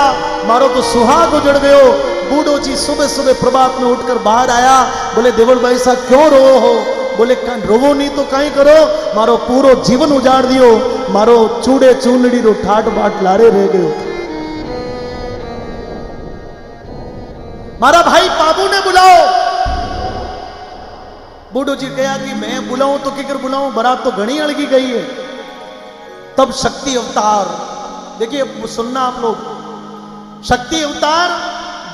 A: मारो तो सुहाग उजड़ गयो। बूढ़ो जी सुबह सुबह प्रभात में उठकर बाहर आया, बोले देवल बाई साहब क्यों रो हो? बोले रोवो नहीं तो कहीं करो, मारो पूरो जीवन उजाड़ दियो, मारो चूड़े चूनड़ी रो ठाट बाट लारे रह गयो। मारा भाई पाबू ने बुलाओ। बूढ़ो जी कहा कि मैं बुलाऊं तो किकर बुलाऊं, बारात तो घनी अड़गी गई है। तब शक्ति अवतार, देखिए सुनना आप लोग, शक्ति अवतार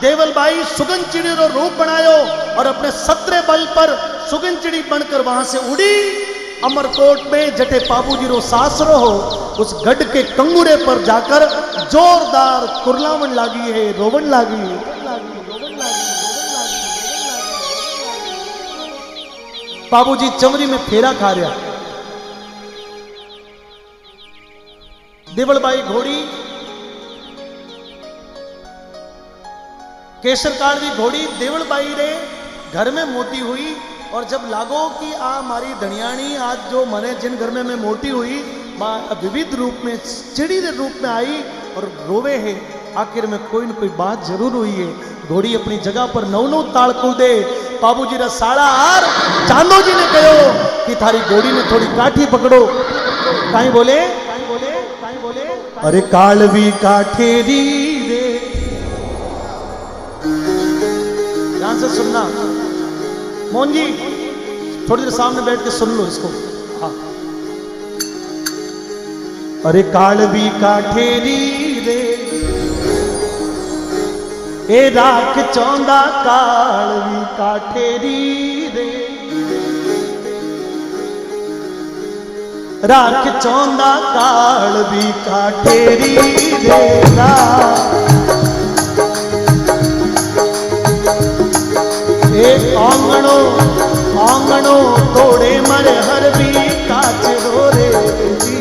A: देवल बाई सुगन चिड़ी रो रूप बनायो और अपने सत्रे बल पर सुगन चिड़ी बनकर वहां से उड़ी। अमरकोट में जटे पाबू जी रो सासरो हो, उस गढ़ के कंगुरे पर जाकर जोरदार कुरलावन लागी है, रोवन लागी है। पाबू जी चमरी में फेरा खा रहा। देवल बाई घोड़ी केसर काल की घोड़ी देवल बाई रे घर में मोटी हुई, और जब लागो कि आ मारी धनियाणी आज जो मने जिन घर में मैं मोटी हुई विविध रूप में चिड़ी रे रूप में आई और रोवे है। आखिर में कोई न कोई बात जरूर हुई है। घोड़ी अपनी जगह पर नौ ताड़ कूदे। पाबू जी रा साड़ा आर चांदो जी ने कहो कि थारी घोड़ी ने थोड़ी काठी पकड़ो। काई बोले अरे कालवी काठेरी रे। ध्यान से सुनना मोहन जी, थोड़ी देर सामने बैठ के सुन लो इसको। हाँ। अरे कालवी काठेरी रे ए राख चौंदा कालवी काठेरी रे, राख चौंदा कालवी काठेरी रे आंगणो आंगणो तोड़े मरे हर भी काच रो रे जी।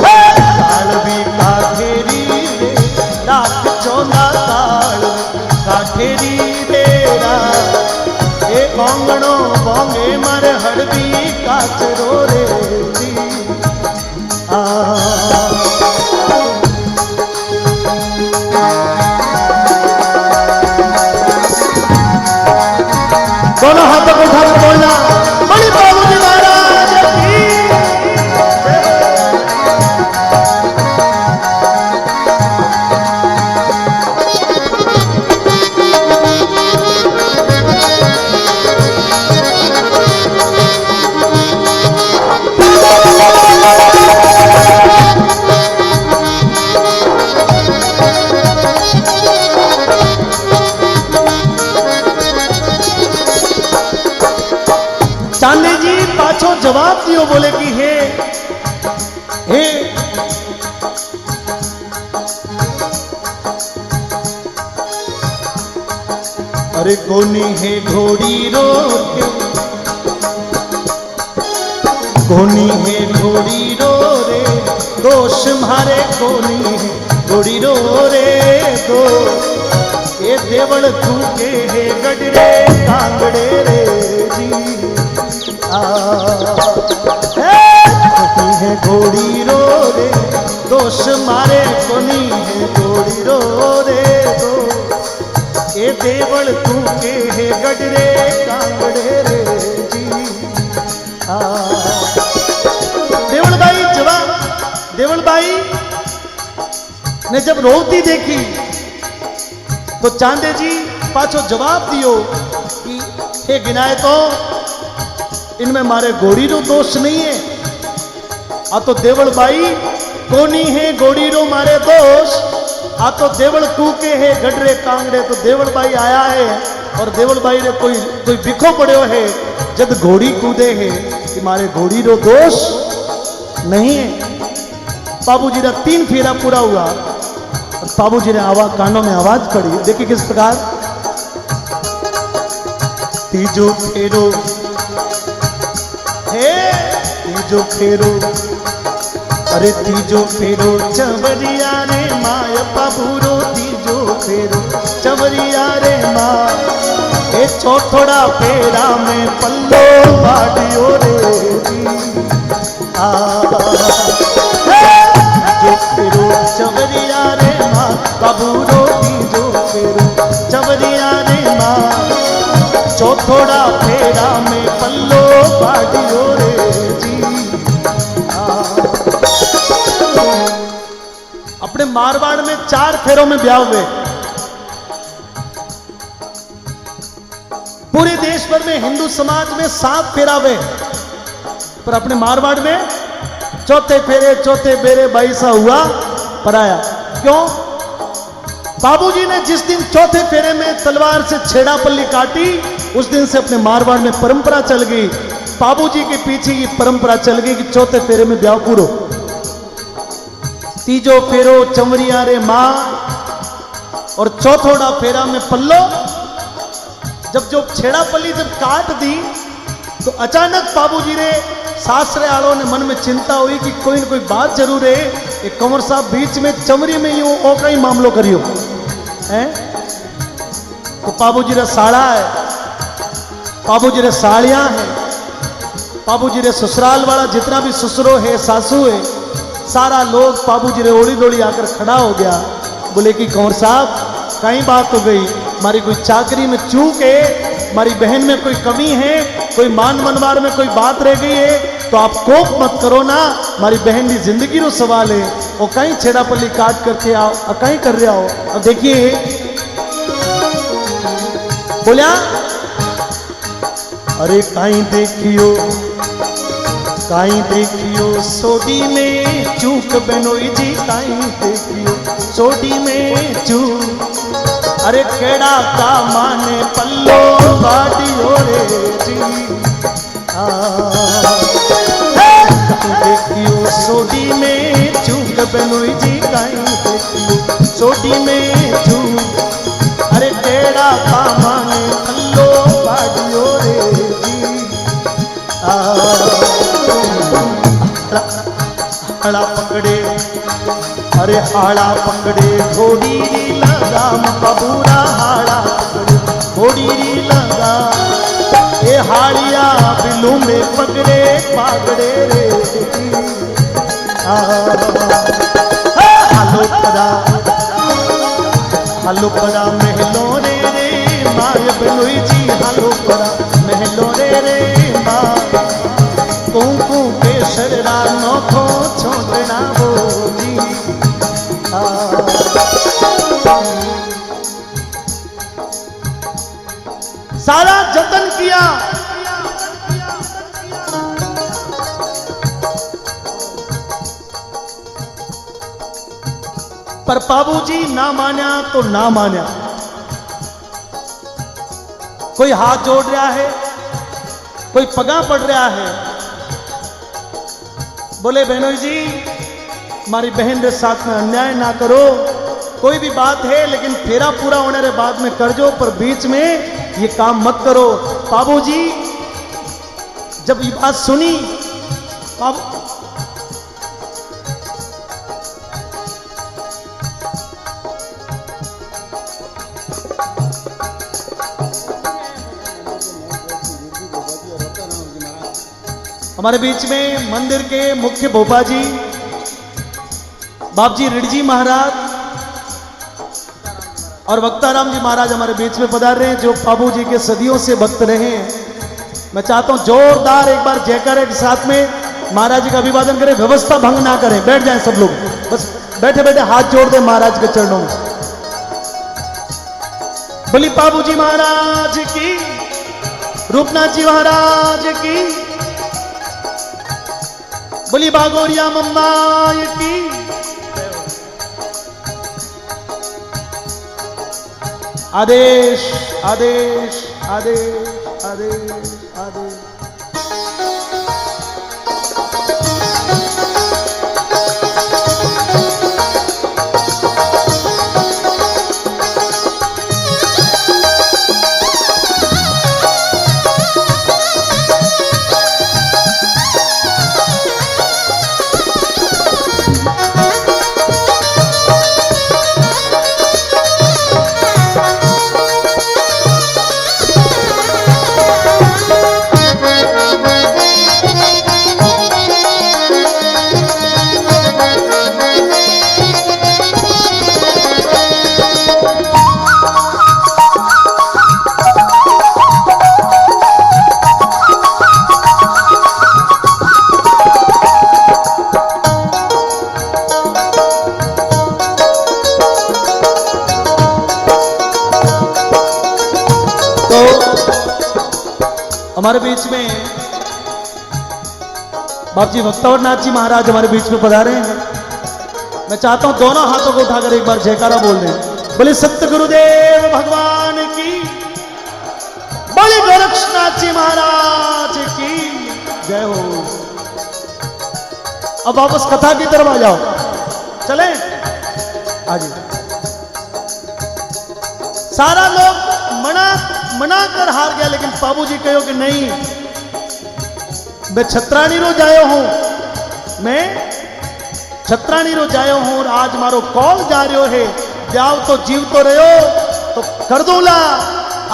A: काल भी काठेरी रे राख चौंदा काल काठेरी बेरा ए आंगणो बोंगे मरे हर भी काच रो रे जी। जवाब दियो, बोले कि हे अरे कोनी है घोड़ी रो के, कोनी है घोड़ी रो रे, दोष मारे कोनी है घोड़ी रो रे दो, ये देवल तू के है गडरे कांगड़े रे जी कोनी है घोड़ी रो रे, दोष मारे कोनी है घोड़ी रो रे दो, ये देवल तू के है गडरे कांगड़े रे जी देवलबाई जवाब, देवलबाई ने जब रोती देखी तो चांदे जी पाछो जवाब दियो कि हे गिनाए तो इनमें मारे घोड़ी रो दोष नहीं है, आ तो देवलबाई कोनी है घोड़ी रो मारे दोष, आ तो देवल तू के है गडरे कांगड़े, तो देवलबाई आया है और देवलबाई ने कोई बिखो पड़ो है जब घोड़ी कूदे है कि मारे घोड़ी रो दोष नहीं है। बाबूजी का 3 फेरा पूरा हुआ और बाबूजी ने आवाज कानों में आवाज पड़ी, देखिए किस प्रकार। तीजो फेरो हे तीजो फेरो, अरे तीजो फेरो चवरिया रे माय बाबूरो, तीजो फेरो चवरिया रे माँ, ए चौथोड़ा फेरा में पल्लो बाडियो रे जी तीजो फेरो चवरिया रे माँ बाबूरो, तीजो फेरो चवरिया रे माँ, चौथोड़ा फेरा में पल्लो बाडियो रे जी अपने मारवाड़ में 4 फेरों में ब्याह हुए। पूरे देश भर में हिंदू समाज में 7 फेरा हुए, पर अपने मारवाड़ में चौथे फेरे चौथे बेरे बाईसा हुआ पराया। क्यों? बाबूजी ने जिस दिन चौथे फेरे में तलवार से छेड़ापल्ली काटी, उस दिन से अपने मारवाड़ में परंपरा चल गई। बाबूजी के पीछे ये परंपरा चल गई कि चौथे फेरे में ब्याह पूरो। तीजो फेरो चमरिया रे माँ और चौथोड़ा फेरा में पल्लो। जब जो छेड़ापल्ली जब काट दी तो अचानक बाबूजी ने सासरे आलों ने मन में चिंता हुई कि कोई न कोई बात जरूर है। एक कंवर साहब बीच में चमरी में यूं ओका ही मामलो करियो हैं। तो बाबूजी रे साड़ा है, बाबूजी रे साड़ियां है, बाबूजी रे ससुराल वाला जितना भी ससुरो है सासू है, सारा लोग बाबूजी रे ओड़ी दोड़ी आकर खड़ा हो गया। बोले कि कंवर साहब कहीं बात हो गई, हमारी कोई चाकरी में चूक है, हमारी बहन में कोई कमी है, कोई मान मनवार में कोई बात रह गई है, तो आप कोप मत करो ना, हमारी बहन की जिंदगी रो सवाल है। वो कहीं छेड़ापल्ली काट करके आओ, कहीं कर रहे हो। अब देखिए बोलिया, अरे कहीं देखियो काई देखियो सोडी में चूक बनोई जी, काई देखियो सोडी में चूक। अरे केड़ा का माने पल्लो बाडियो रे जी देखियो सोडी में चूक बनोई जी, काई देखियो सोडी में चूक। अरे केड़ा का माने पल्लो बाडियो रे जी हाड़ा पकड़े, अरे हाड़ा पकड़े घोड़ी री लगाम बबूरा, हाड़ा पकड़े घोड़ी री लगाम। ये हाड़िया बिलू में पकड़े पागड़े रे हालो परा, हालो परा महलो रे रे माय बिलुई जी, हालो परा महलो रे रे माँ। कुंकू केसरा नोखो छोड़ना बोली सारा जतन किया, पर बाबूजी ना मान्या तो ना मान्या। कोई हाथ जोड़ रहा है, कोई पगा पड़ रहा है, बोले बहनोई जी हमारी बहन के साथ में अन्याय ना करो, कोई भी बात है लेकिन फेरा पूरा होने रे बाद में कर जो, पर बीच में ये काम मत करो। बाबूजी जब ये बात सुनी, हमारे बीच में मंदिर के मुख्य भोपा जी बाबजी रिडजी महाराज और वक्ताराम जी महाराज हमारे बीच में पधार रहे हैं, जो बाबू जी के सदियों से भक्त रहे हैं। मैं चाहता हूं जोरदार एक बार जयकारे के साथ में महाराज जी का अभिवादन करें, व्यवस्था भंग ना करें, बैठ जाएं सब लोग, बस बैठे बैठे हाथ जोड़ दें महाराज के चरणों में। बोली बाबू जी महाराज की, रूपनाथ जी महाराज की, बोली बागोरिया मम्मा की। आदेश आदेश आदेश आदेश आदेश। हमारे बीच में बाबजी भक्तवरनाथ जी महाराज हमारे बीच में पधारे हैं। मैं चाहता हूं दोनों हाथों को उठाकर एक बार जयकारा बोल दें। बोले सत्य गुरुदेव भगवान की, बोले गोरक्षनाथ जी महाराज की जय हो। अब वापस कथा की तरफ आ जाओ, चले आगे। सारा लोग मना कर हार गया, लेकिन बाबूजी कहो कि नहीं, मैं छत्राणी रो जायो हूं, मैं छत्राणी रो जायो हूं और आज मारो कॉल जा रहे है, ब्याव तो जीव तो रहो तो कर दूला,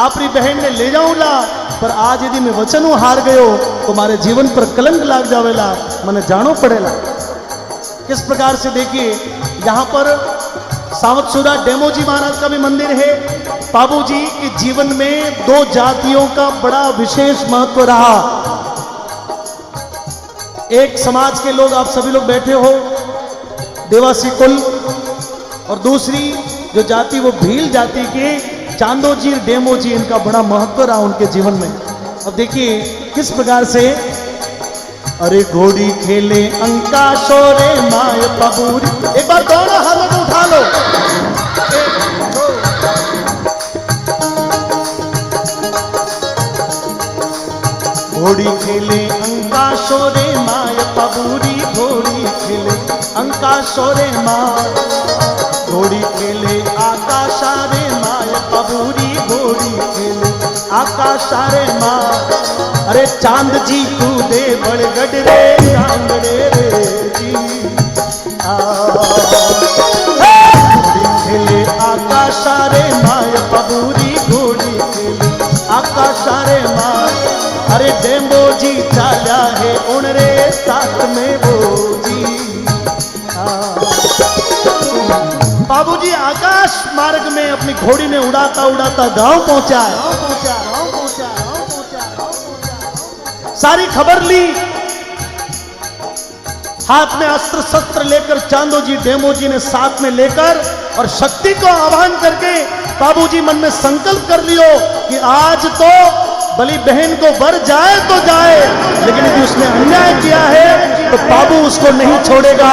A: आपरी बहन ने ले जाऊला, पर आज यदि मैं वचन हार गयो तो मारे जीवन पर कलंक लाग जावेला, मने जानो पड़ेला। किस प्रकार से देखिए, यहां पर सावतसुरा डेमोजी महाराज का भी मंदिर है। बाबूजी के जीवन में दो जातियों का बड़ा विशेष महत्व रहा। एक समाज के लोग, आप सभी लोग बैठे हो, देवासी कुल, और दूसरी जो जाति वो भील जाति के चांदोजी डेमोजी, इनका बड़ा महत्व रहा उनके जीवन में। अब देखिए किस प्रकार से, अरे घोड़ी खेले अंका शोरे माय बाबूरी, एक बार दोनों हाथों को उठा लो। घोड़ी खेले अंका शोरे माय बाबूरी, घोड़ी खेले अंका शोरे माय, घोड़ी खेले आकाशारे माय बाबूरी, घोड़ी खेले आकाशारे माय। अरे चांद जी कूदे बड़गढ़ रे, चांदड़े रे जी, घोड़ी खेले आकाशारे माय बाबूरी, घोड़ी खेले आकाशारे माय। अरे डेम्बो जी चाला है उन रे साथ में वो जी। बाबूजी आकाश मार्ग में अपनी घोड़ी में उड़ाता उड़ाता गांव पहुंचा। सारी खबर ली, हाथ में अस्त्र शस्त्र लेकर चांदोजी डेमोजी ने साथ में लेकर और शक्ति को आह्वान करके बाबूजी मन में संकल्प कर लियो कि आज तो बली बहन को वर जाए तो जाए, लेकिन यदि उसने अन्याय किया है तो बाबू उसको नहीं छोड़ेगा।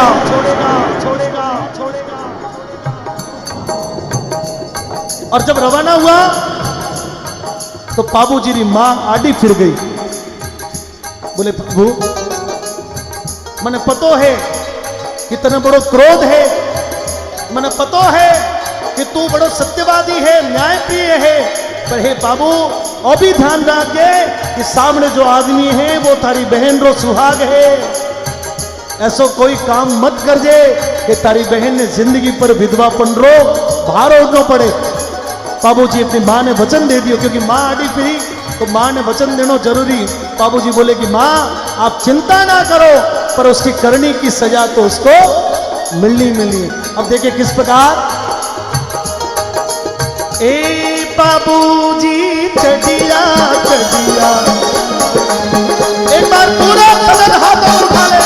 A: और जब रवाना हुआ तो बाबूजी की मां आड़ी फिर गई। बोले बाबू मने पतो है कितना बड़ो क्रोध है, मने पतो है कि तू बड़ो सत्यवादी है, न्यायप्रिय है, पर हे बाबू और भी ध्यान रखे कि सामने जो आदमी है वो तारी बहन रो सुहाग है। ऐसो कोई काम मत कर जे कि तारी बहन ने जिंदगी पर विधवापन रो भारो न पड़े। बाबूजी अपनी माँ ने वचन दे दियो, क्योंकि माँ आड़ी फिरी तो माँ ने वचन देना जरूरी। बाबूजी बोले कि माँ आप चिंता ना करो, पर उसकी करनी की सजा तो उसको मिलनी मिलनी। अब देखिए किस प्रकार ए बाबूजी चढ़िया चढ़िया, एक बार पूरा कदर हाथों उठा ले।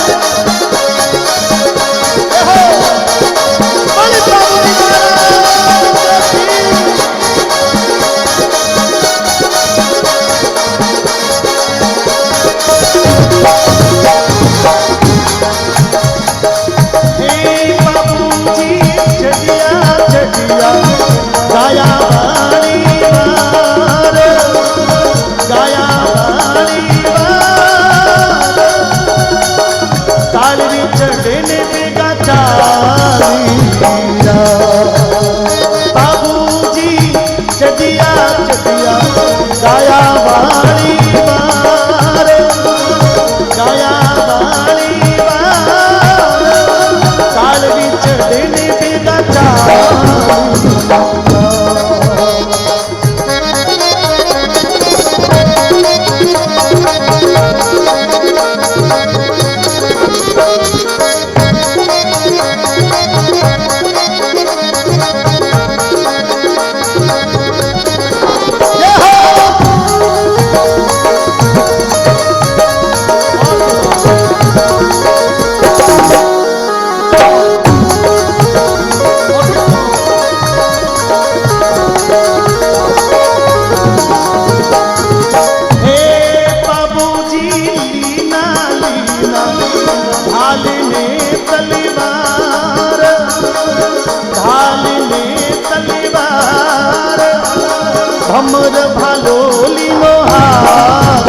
A: भमर भालोली नो हाथ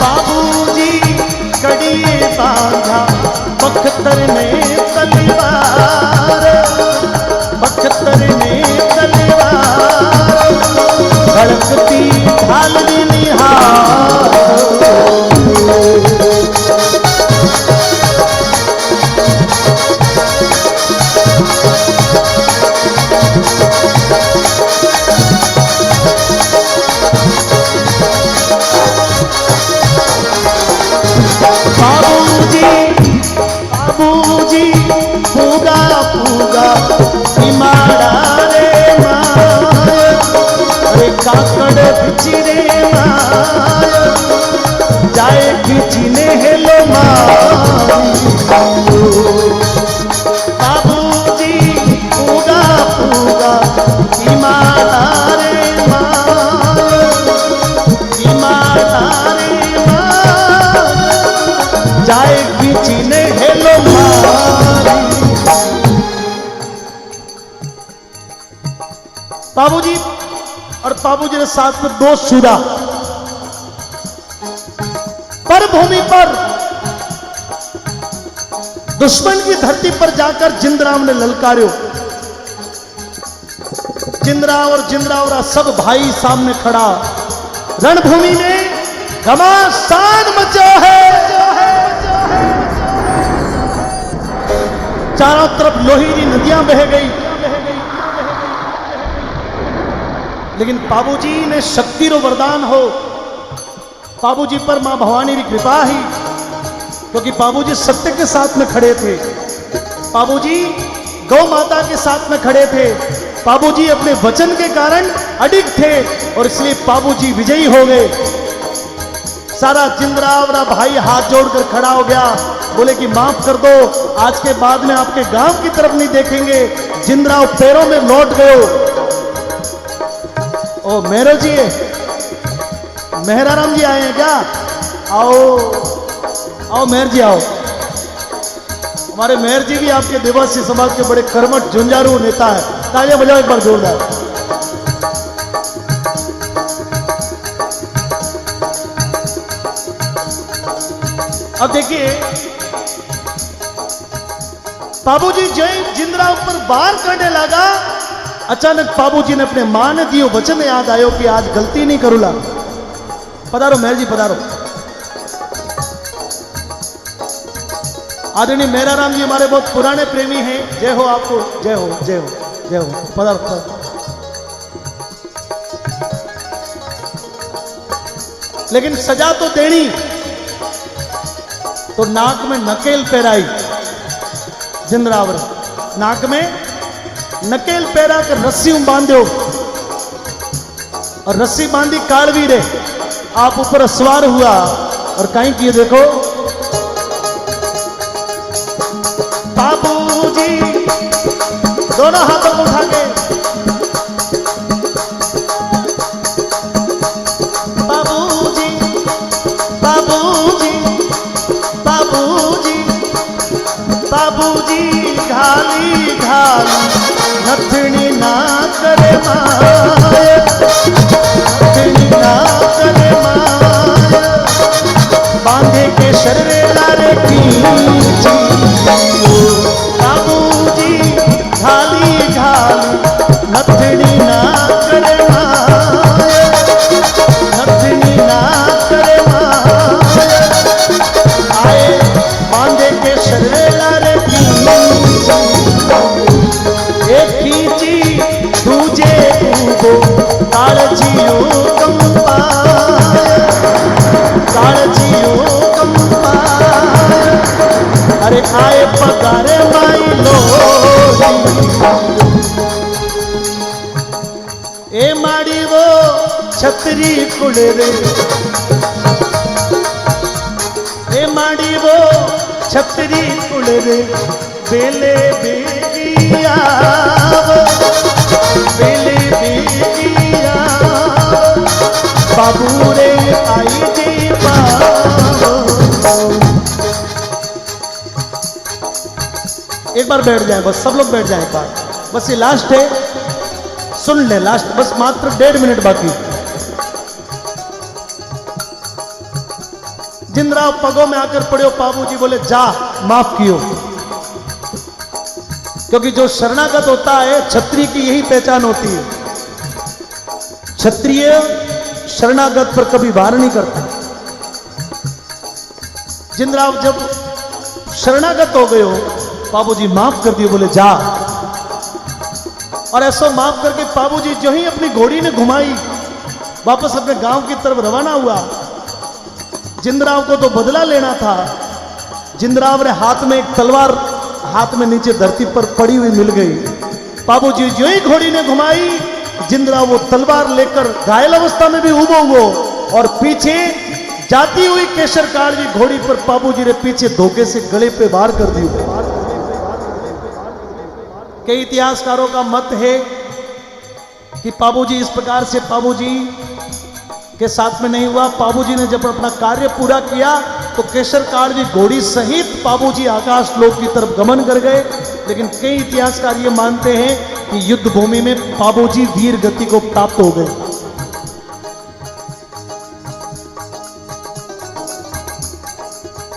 A: बाबूजी कड़िए बांधा बख्तर ने तलवार, बख्तर ने धड़कती ढालनी निहार। बाबूजी बाबूजी पूगा पूगा हिमाड़ा रे माया, अरे काकड़ बिचिरे माया जाए खिंचने हेलो बाबूजी पूगा पूगा हिमाड़ा रे माया, हिमाड़ा रे माया जाए खिंचने हेलो बाबूजी। और बाबूजी ने साथ में 2 शूरा पर भूमि पर दुश्मन की धरती पर जाकर जिंदराव ने ललकार्यो। जिंदराव और जिंदरावरा सब भाई सामने खड़ा, रणभूमि में घमासान मचा है। चारों तरफ लोहीरी नदियां बह गई, लेकिन बाबूजी ने शक्ति रो वरदान हो। बाबूजी पर मां भवानी की कृपा ही, क्योंकि बाबूजी सत्य के साथ में खड़े थे, बाबूजी गौ माता के साथ में खड़े थे, बाबूजी अपने वचन के कारण अडिग थे और इसलिए बाबूजी विजयी हो गए। सारा जिंदरावरा भाई हाथ जोड़कर खड़ा हो गया, बोले कि माफ कर दो, आज के बाद में आपके गांव की तरफ नहीं देखेंगे। जिंदराव पैरों में लौट गए। ओ मेहरा जी, मेहराराम जी आए हैं क्या? आओ आओ मेहर जी आओ। हमारे मेहर जी भी आपके देवासी समाज के बड़े कर्मठ झुंझारू नेता है। तालियां बजाओ एक बार जोरदार। अब देखिए बाबूजी जय जिंदराव पर वार करने लगा। अचानक बाबूजी ने अपने मां ने दियो वचन याद आयो कि आज गलती नहीं करूला। पधारो मेहर जी पधारो। आदरणीय मेहराराम जी हमारे बहुत पुराने प्रेमी हैं। जय हो आपको, जय हो जय हो जय हो। पधारो। लेकिन सजा तो देनी, तो नाक में नकेल पहराई जिंदराव ने। नाक में नकेल पहरा कर रस्सी बांधो और रस्सी बांधी कालवी रे। आप ऊपर सवार हुआ और कहीं किए देखो बाबूजी दोनों हाथों को उठा के बाबूजी बाबूजी बाबूजी बाबूजी घाली घाली नथनी ना करे माया, नथनी ना करे माया, बांधे के शर्रे लारे खींची। बाबूजी घाली घाली नथनी ना करे माया, नथनी ना करे माया, आए बांधे के शर्रे लारे एक खींची दूजे दूगो कालजियो कंपाया, कालजियो कंपाया, अरे आए पगारे माई लोरी। ए माड़ी वो छतरी कुड़े रे, ए माड़ी वो छतरी कुड़े रे, बेले बेगिया बेले बेगिया बाबू रे आई जी बाबू। एक बार बैठ जाए बस, सब लोग बैठ जाए एक बार, बस ये लास्ट है, सुन ले लास्ट, बस मात्र 1.5 मिनट बाकी। जिंदराव पगों में आकर पड़े। बाबूजी बोले जा माफ कियो, क्योंकि जो शरणागत होता है क्षत्रिय की यही पहचान होती है। क्षत्रिय शरणागत पर कभी वार नहीं करता। जिंदराव जब शरणागत हो गए हो, बाबूजी माफ कर दिए, बोले जा। और ऐसा माफ करके बाबूजी जो ही अपनी घोड़ी ने घुमाई वापस अपने गांव की तरफ रवाना हुआ। जिंदराव को तो बदला लेना था। जिंदराव ने हाथ में एक तलवार हाथ में नीचे धरती पर पड़ी हुई मिल गई। बाबूजी जो ही घोड़ी ने घुमाई, जिंदराव वो तलवार लेकर घायल अवस्था में भी उबो हुआ और पीछे जाती हुई केशर कालवी घोड़ी पर बाबूजी ने पीछे धोखे से गले पे वार कर दी। कई इतिहासकारों का मत है कि बाबूजी इस प्रकार से बाबूजी के साथ में नहीं हुआ। बाबूजी ने जब अपना कार्य पूरा किया तो केशर कालवी घोड़ी सहित बाबूजी आकाश लोक की तरफ गमन कर गए। लेकिन कई इतिहासकार ये मानते हैं कि युद्ध भूमि में बाबूजी वीर गति को प्राप्त हो गए।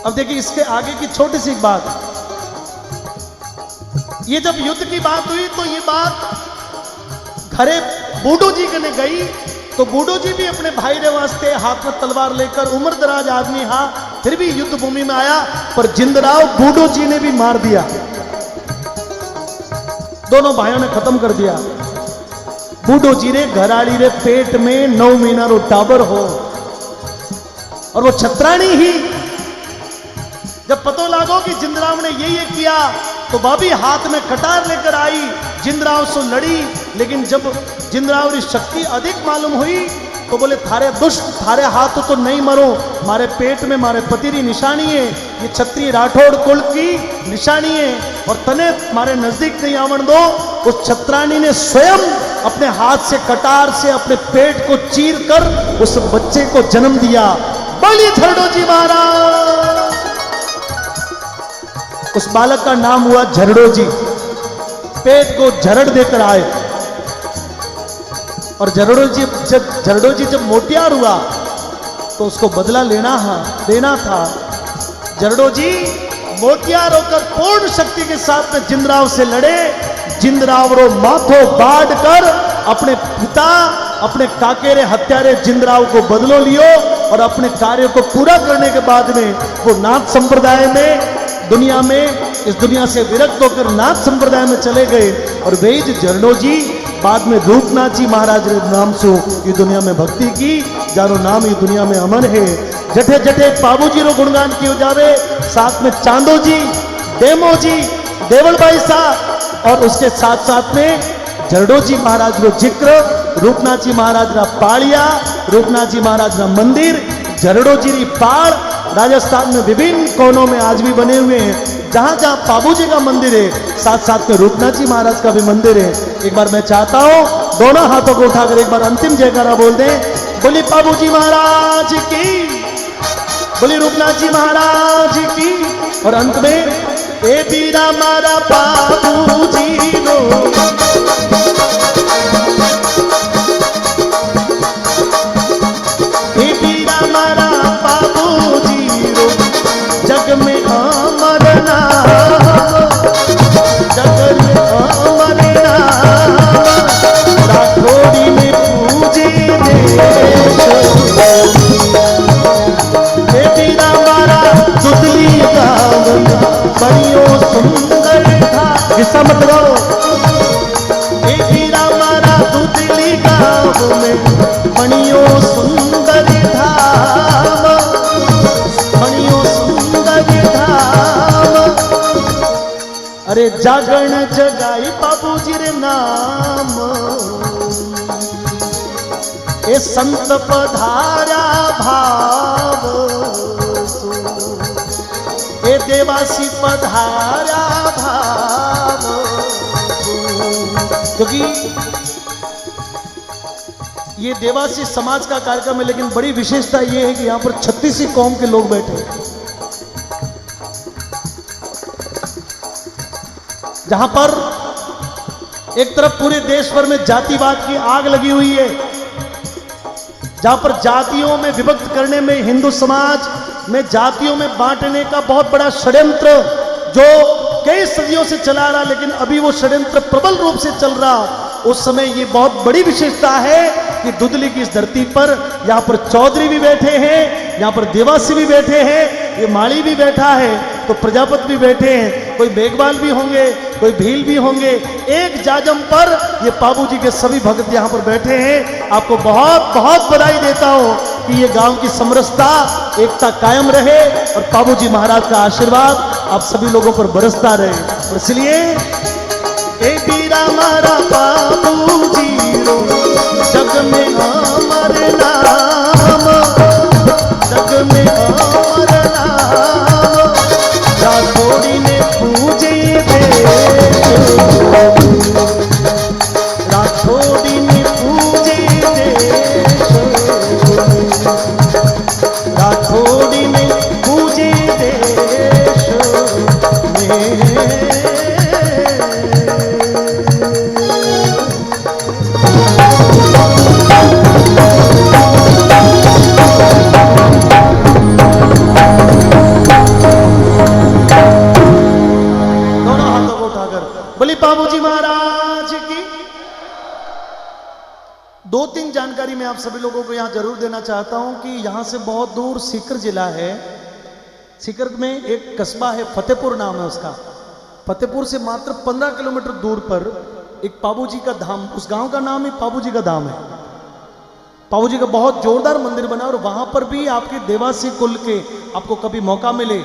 A: अब देखिए इसके आगे की छोटी सी बात, ये जब युद्ध की बात हुई तो ये बात घरे बूढ़ो जी के ने गई। तो बूढ़ो जी भी अपने भाई रे वास्ते हाथ में तलवार लेकर उम्र दराज आदमी, हाँ फिर भी युद्ध भूमि में आया, पर जिंदराव बूढ़ो जी ने भी मार दिया। दोनों भाइयों ने खत्म कर दिया। बूढ़ो जी रे घराड़ी रे पेट में 9 महीना रो टाबर हो, और वो छत्राणी ही। जब पतो लागो कि जिंदराव ने ये किया तो भाभी हाथ में कटार लेकर आई, जिंदराव से लड़ी। लेकिन जब जिंदराव की शक्ति अधिक मालूम हुई तो बोले थारे दुष्ट थारे हाथ तो नहीं मरो, मारे पेट में मारे पति की निशानी है, ये क्षत्रिय राठौड़ कुल की निशानी है, और तने मारे नजदीक नहीं आवन दो। उस छत्राणी ने स्वयं अपने हाथ से कटार से अपने पेट को चीर कर उस बच्चे को जन्म दिया। बोलिए धरडो जी महाराज। उस बालक का नाम हुआ झरड़ो जी। पेट को झरड़ देकर आए और झरड़ो जी जब मोटियार हुआ तो उसको बदला लेना था। झरड़ो जी मोटियार होकर पूर्ण शक्ति के साथ में जिंदराव से लड़े। जिंदराव रो माथो बाढ़ कर अपने पिता अपने काकेरे हत्यारे जिंदराव को बदलो लियो और अपने कार्य को पूरा करने के बाद में वो नाथ संप्रदाय में इस दुनिया से विरक्त होकर नाथ संप्रदाय में चले गए। और वही झरड़ो जी बाद में रूपनाथ जी महाराज रे नाम से ये दुनिया में भक्ति की, जानो नाम ये दुनिया में अमर है। जठे जठे बाबू जी रो गुणगान कियो जावे, साथ में चांदो जी, डेमो जी, देवल भाई साहब और उसके साथ साथ में झरड़ो जी महाराज रो जिक्र, रूपनाथ जी महाराज रा पाड़िया, रूपनाथ जी महाराज रा मंदिर, झरड़ो जी री पाड़ राजस्थान में विभिन्न कोनों में आज भी बने हुए हैं। जहां जहां बाबू जी का मंदिर है, साथ साथ में रूपनाथ जी महाराज का भी मंदिर है। एक बार मैं चाहता हूं दोनों हाथों को उठाकर एक बार अंतिम जयकारा बोल दें। बोली बाबू जी महाराज की, बोली रूपनाथ जी महाराज की। और अंत में ए बीरा मारा बाबू जी रो, ए बीरा मारा बाबू जी रो, जग में अमर नाम, जग में अमर नाम, राठौड़ी में पूजे देश। हे बीरा मारा दुदली गाँव में बड़ियो सुंदर था, किस्सा मत गाओ। हे बीरा मारा दुदली गाँव में बड़ियो सुंदर धाम, बड़ियो सुंदर धाम। अरे जागरण जगाई बाबू जी रे नाम, ए संत पधारा भाव सो, ए देवासी पधारा भाव सो। क्योंकि ये देवासी समाज का कार्यक्रम है, लेकिन बड़ी विशेषता ये है कि यहां पर 36 कौम के लोग बैठे हैं। जहां पर एक तरफ पूरे देश भर में जातिवाद की आग लगी हुई है, जहां पर जातियों में विभक्त करने में, हिंदू समाज में जातियों में बांटने का बहुत बड़ा षड्यंत्र जो कई सदियों से चला रहा, लेकिन अभी वो षड्यंत्र प्रबल रूप से चल रहा। उस समय ये बहुत बड़ी विशेषता है कि दुदली की इस धरती पर यहां पर चौधरी भी बैठे हैं, यहां पर देवासी भी बैठे हैं, ये माली भी बैठा है, तो प्रजापति भी बैठे हैं, कोई मेघवाल भी होंगे, कोई भील भी होंगे। एक जाजम पर ये बाबू जी के सभी भक्त यहां पर बैठे हैं। आपको बहुत बहुत बधाई देता हूं कि ये गांव की समरसता, एकता कायम रहे और बाबू जी महाराज का आशीर्वाद आप सभी लोगों पर बरसता रहे। और इसलिए ए बीरा मारा बाबू जी रो, जग में अमर नाम, जग में अमर नाम, राठौड़ी ने पूजे देश, राठौड़ी ने पूजे देश, राठौड़ी ने पूजे देश में। बाबूजी महाराज की। दो तीन जानकारी मैं आप सभी लोगों को यहां जरूर देना चाहता हूं कि यहां से बहुत दूर सीकर जिला है। सीकर में एक कस्बा है, फतेहपुर नाम है उसका। फतेहपुर से मात्र 15 किलोमीटर दूर पर एक बाबूजी का धाम, उस गांव का नाम ही बाबूजी का धाम है। बाबूजी का बहुत जोरदार मंदिर बना और वहां पर भी आपके देवासी कुल के आपको कभी मौका मिले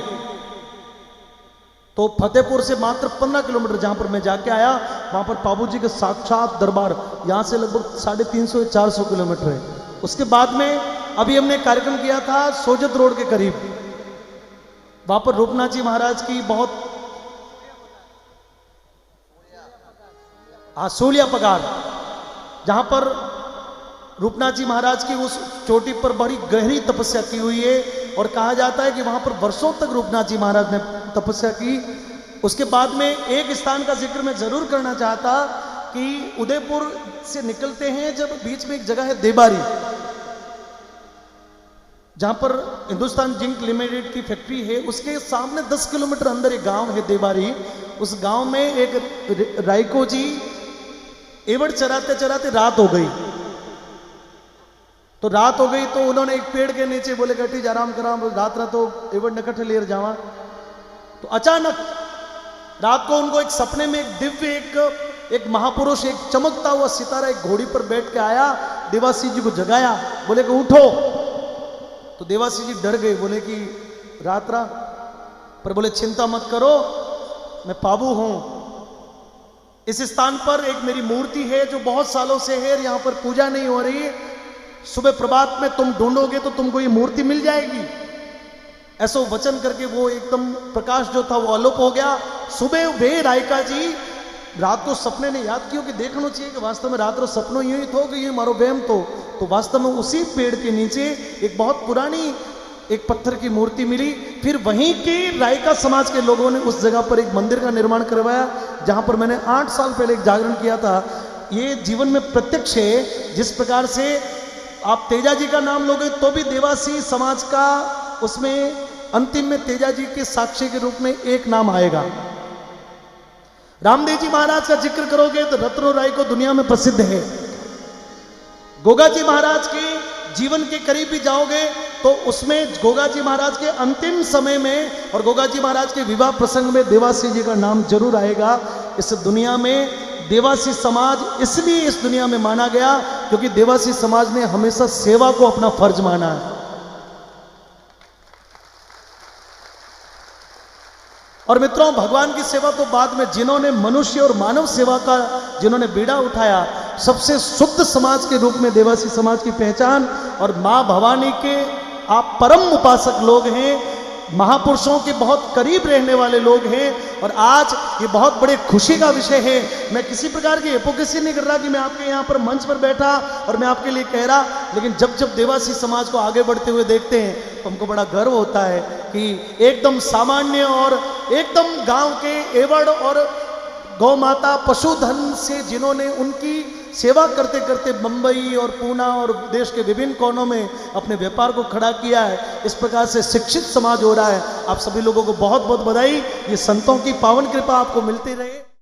A: तो फतेहपुर से मात्र 15 किलोमीटर जहां पर मैं जाके आया, वहां पर बाबूजी के साक्षात दरबार, यहां से लगभग 350 या 400 किलोमीटर है। उसके बाद में अभी हमने कार्यक्रम किया था सोजत रोड के करीब, वहां पर रूपनाथ जी महाराज की बहुत सूलिया पगार, जहां पर रूपनाथ जी महाराज की उस चोटी पर बड़ी गहरी तपस्या की हुई है और कहा जाता है कि वहां पर वर्षों तक रूपनाथ जी महाराज ने तपस्या की। उसके बाद में एक स्थान का जिक्र मैं जरूर करना चाहता कि उदयपुर से निकलते हैं जब बीच में एक जगह है देबारी, जहां पर हिंदुस्तान जिंक लिमिटेड की फैक्ट्री है, उसके सामने 10 किलोमीटर अंदर एक गांव है देबारी। उस गांव में एक रायको जी एवड़ चराते चराते रात हो गई। तो रात हो गई तो उन्होंने एक पेड़ के नीचे बोले कटी आराम करा, रात रात तो एवड़ नकट लेर जावा। तो अचानक रात को उनको एक सपने में एक दिव्य एक महापुरुष, एक चमकता हुआ सितारा एक घोड़ी पर बैठ के आया, देवासी जी को जगाया, बोले कि उठो। तो देवासी जी डर गए, बोले कि रात पर बोले चिंता मत करो, मैं पाबू हूं। इस स्थान पर एक मेरी मूर्ति है जो बहुत सालों से है, यहां पर पूजा नहीं हो रही है, सुबह प्रभात में तुम ढूंढोगे तो तुमको ये मूर्ति मिल जाएगी। ऐसा वचन करके वो एकदम प्रकाश जो था वो अलोप हो गया। सुबह वे रायका जी रात को सपने ने याद किया कि देखना चाहिए कि वास्तव में रात को सपनों यूं ही थो कि ये मारो बेम तो वास्तव में उसी पेड़ के नीचे एक बहुत पुरानी एक पत्थर की मूर्ति मिली। फिर वहीं के रायका समाज के लोगों ने उस जगह पर एक मंदिर का निर्माण करवाया, जहां पर मैंने 8 साल पहले एक जागरण किया था। ये जीवन में प्रत्यक्ष है। जिस प्रकार से आप तेजा जी का नाम लोगे तो भी देवासी समाज का उसमें अंतिम में तेजा जी के साक्षी के रूप में एक नाम आएगा। रामदेव जी महाराज का जिक्र करोगे तो रत्नो राय को दुनिया में प्रसिद्ध है। गोगा जी महाराज के जीवन के करीब भी जाओगे तो उसमें गोगा जी महाराज के अंतिम समय में और गोगा जी महाराज के विवाह प्रसंग में देवासी जी का नाम जरूर आएगा। इस दुनिया में देवासी समाज इसलिए इस दुनिया में माना गया क्योंकि देवासी समाज ने हमेशा सेवा को अपना फर्ज माना है। और मित्रों, भगवान की सेवा तो बाद में, जिन्होंने मनुष्य और मानव सेवा का जिन्होंने बीड़ा उठाया, सबसे शुद्ध समाज के रूप में देवासी समाज की पहचान। और मां भवानी के आप परम उपासक लोग हैं, महापुरुषों के बहुत करीब रहने वाले लोग हैं। और आज ये बहुत बड़े खुशी का विषय है। मैं किसी प्रकार की हिपोक्रेसी नहीं कर रहा कि मैं आपके यहाँ पर मंच पर बैठा और मैं आपके लिए कह रहा, लेकिन जब जब देवासी समाज को आगे बढ़ते हुए देखते हैं तो हमको बड़ा गर्व होता है कि एकदम सामान्य और एकदम गांव के एवड़ और गौ माता पशुधन से जिन्होंने उनकी सेवा करते करते बंबई और पूना और देश के विभिन्न कोनों में अपने व्यापार को खड़ा किया है, इस प्रकार से शिक्षित समाज हो रहा है। आप सभी लोगों को बहुत बहुत बधाई। ये संतों की पावन कृपा आपको मिलती रहे।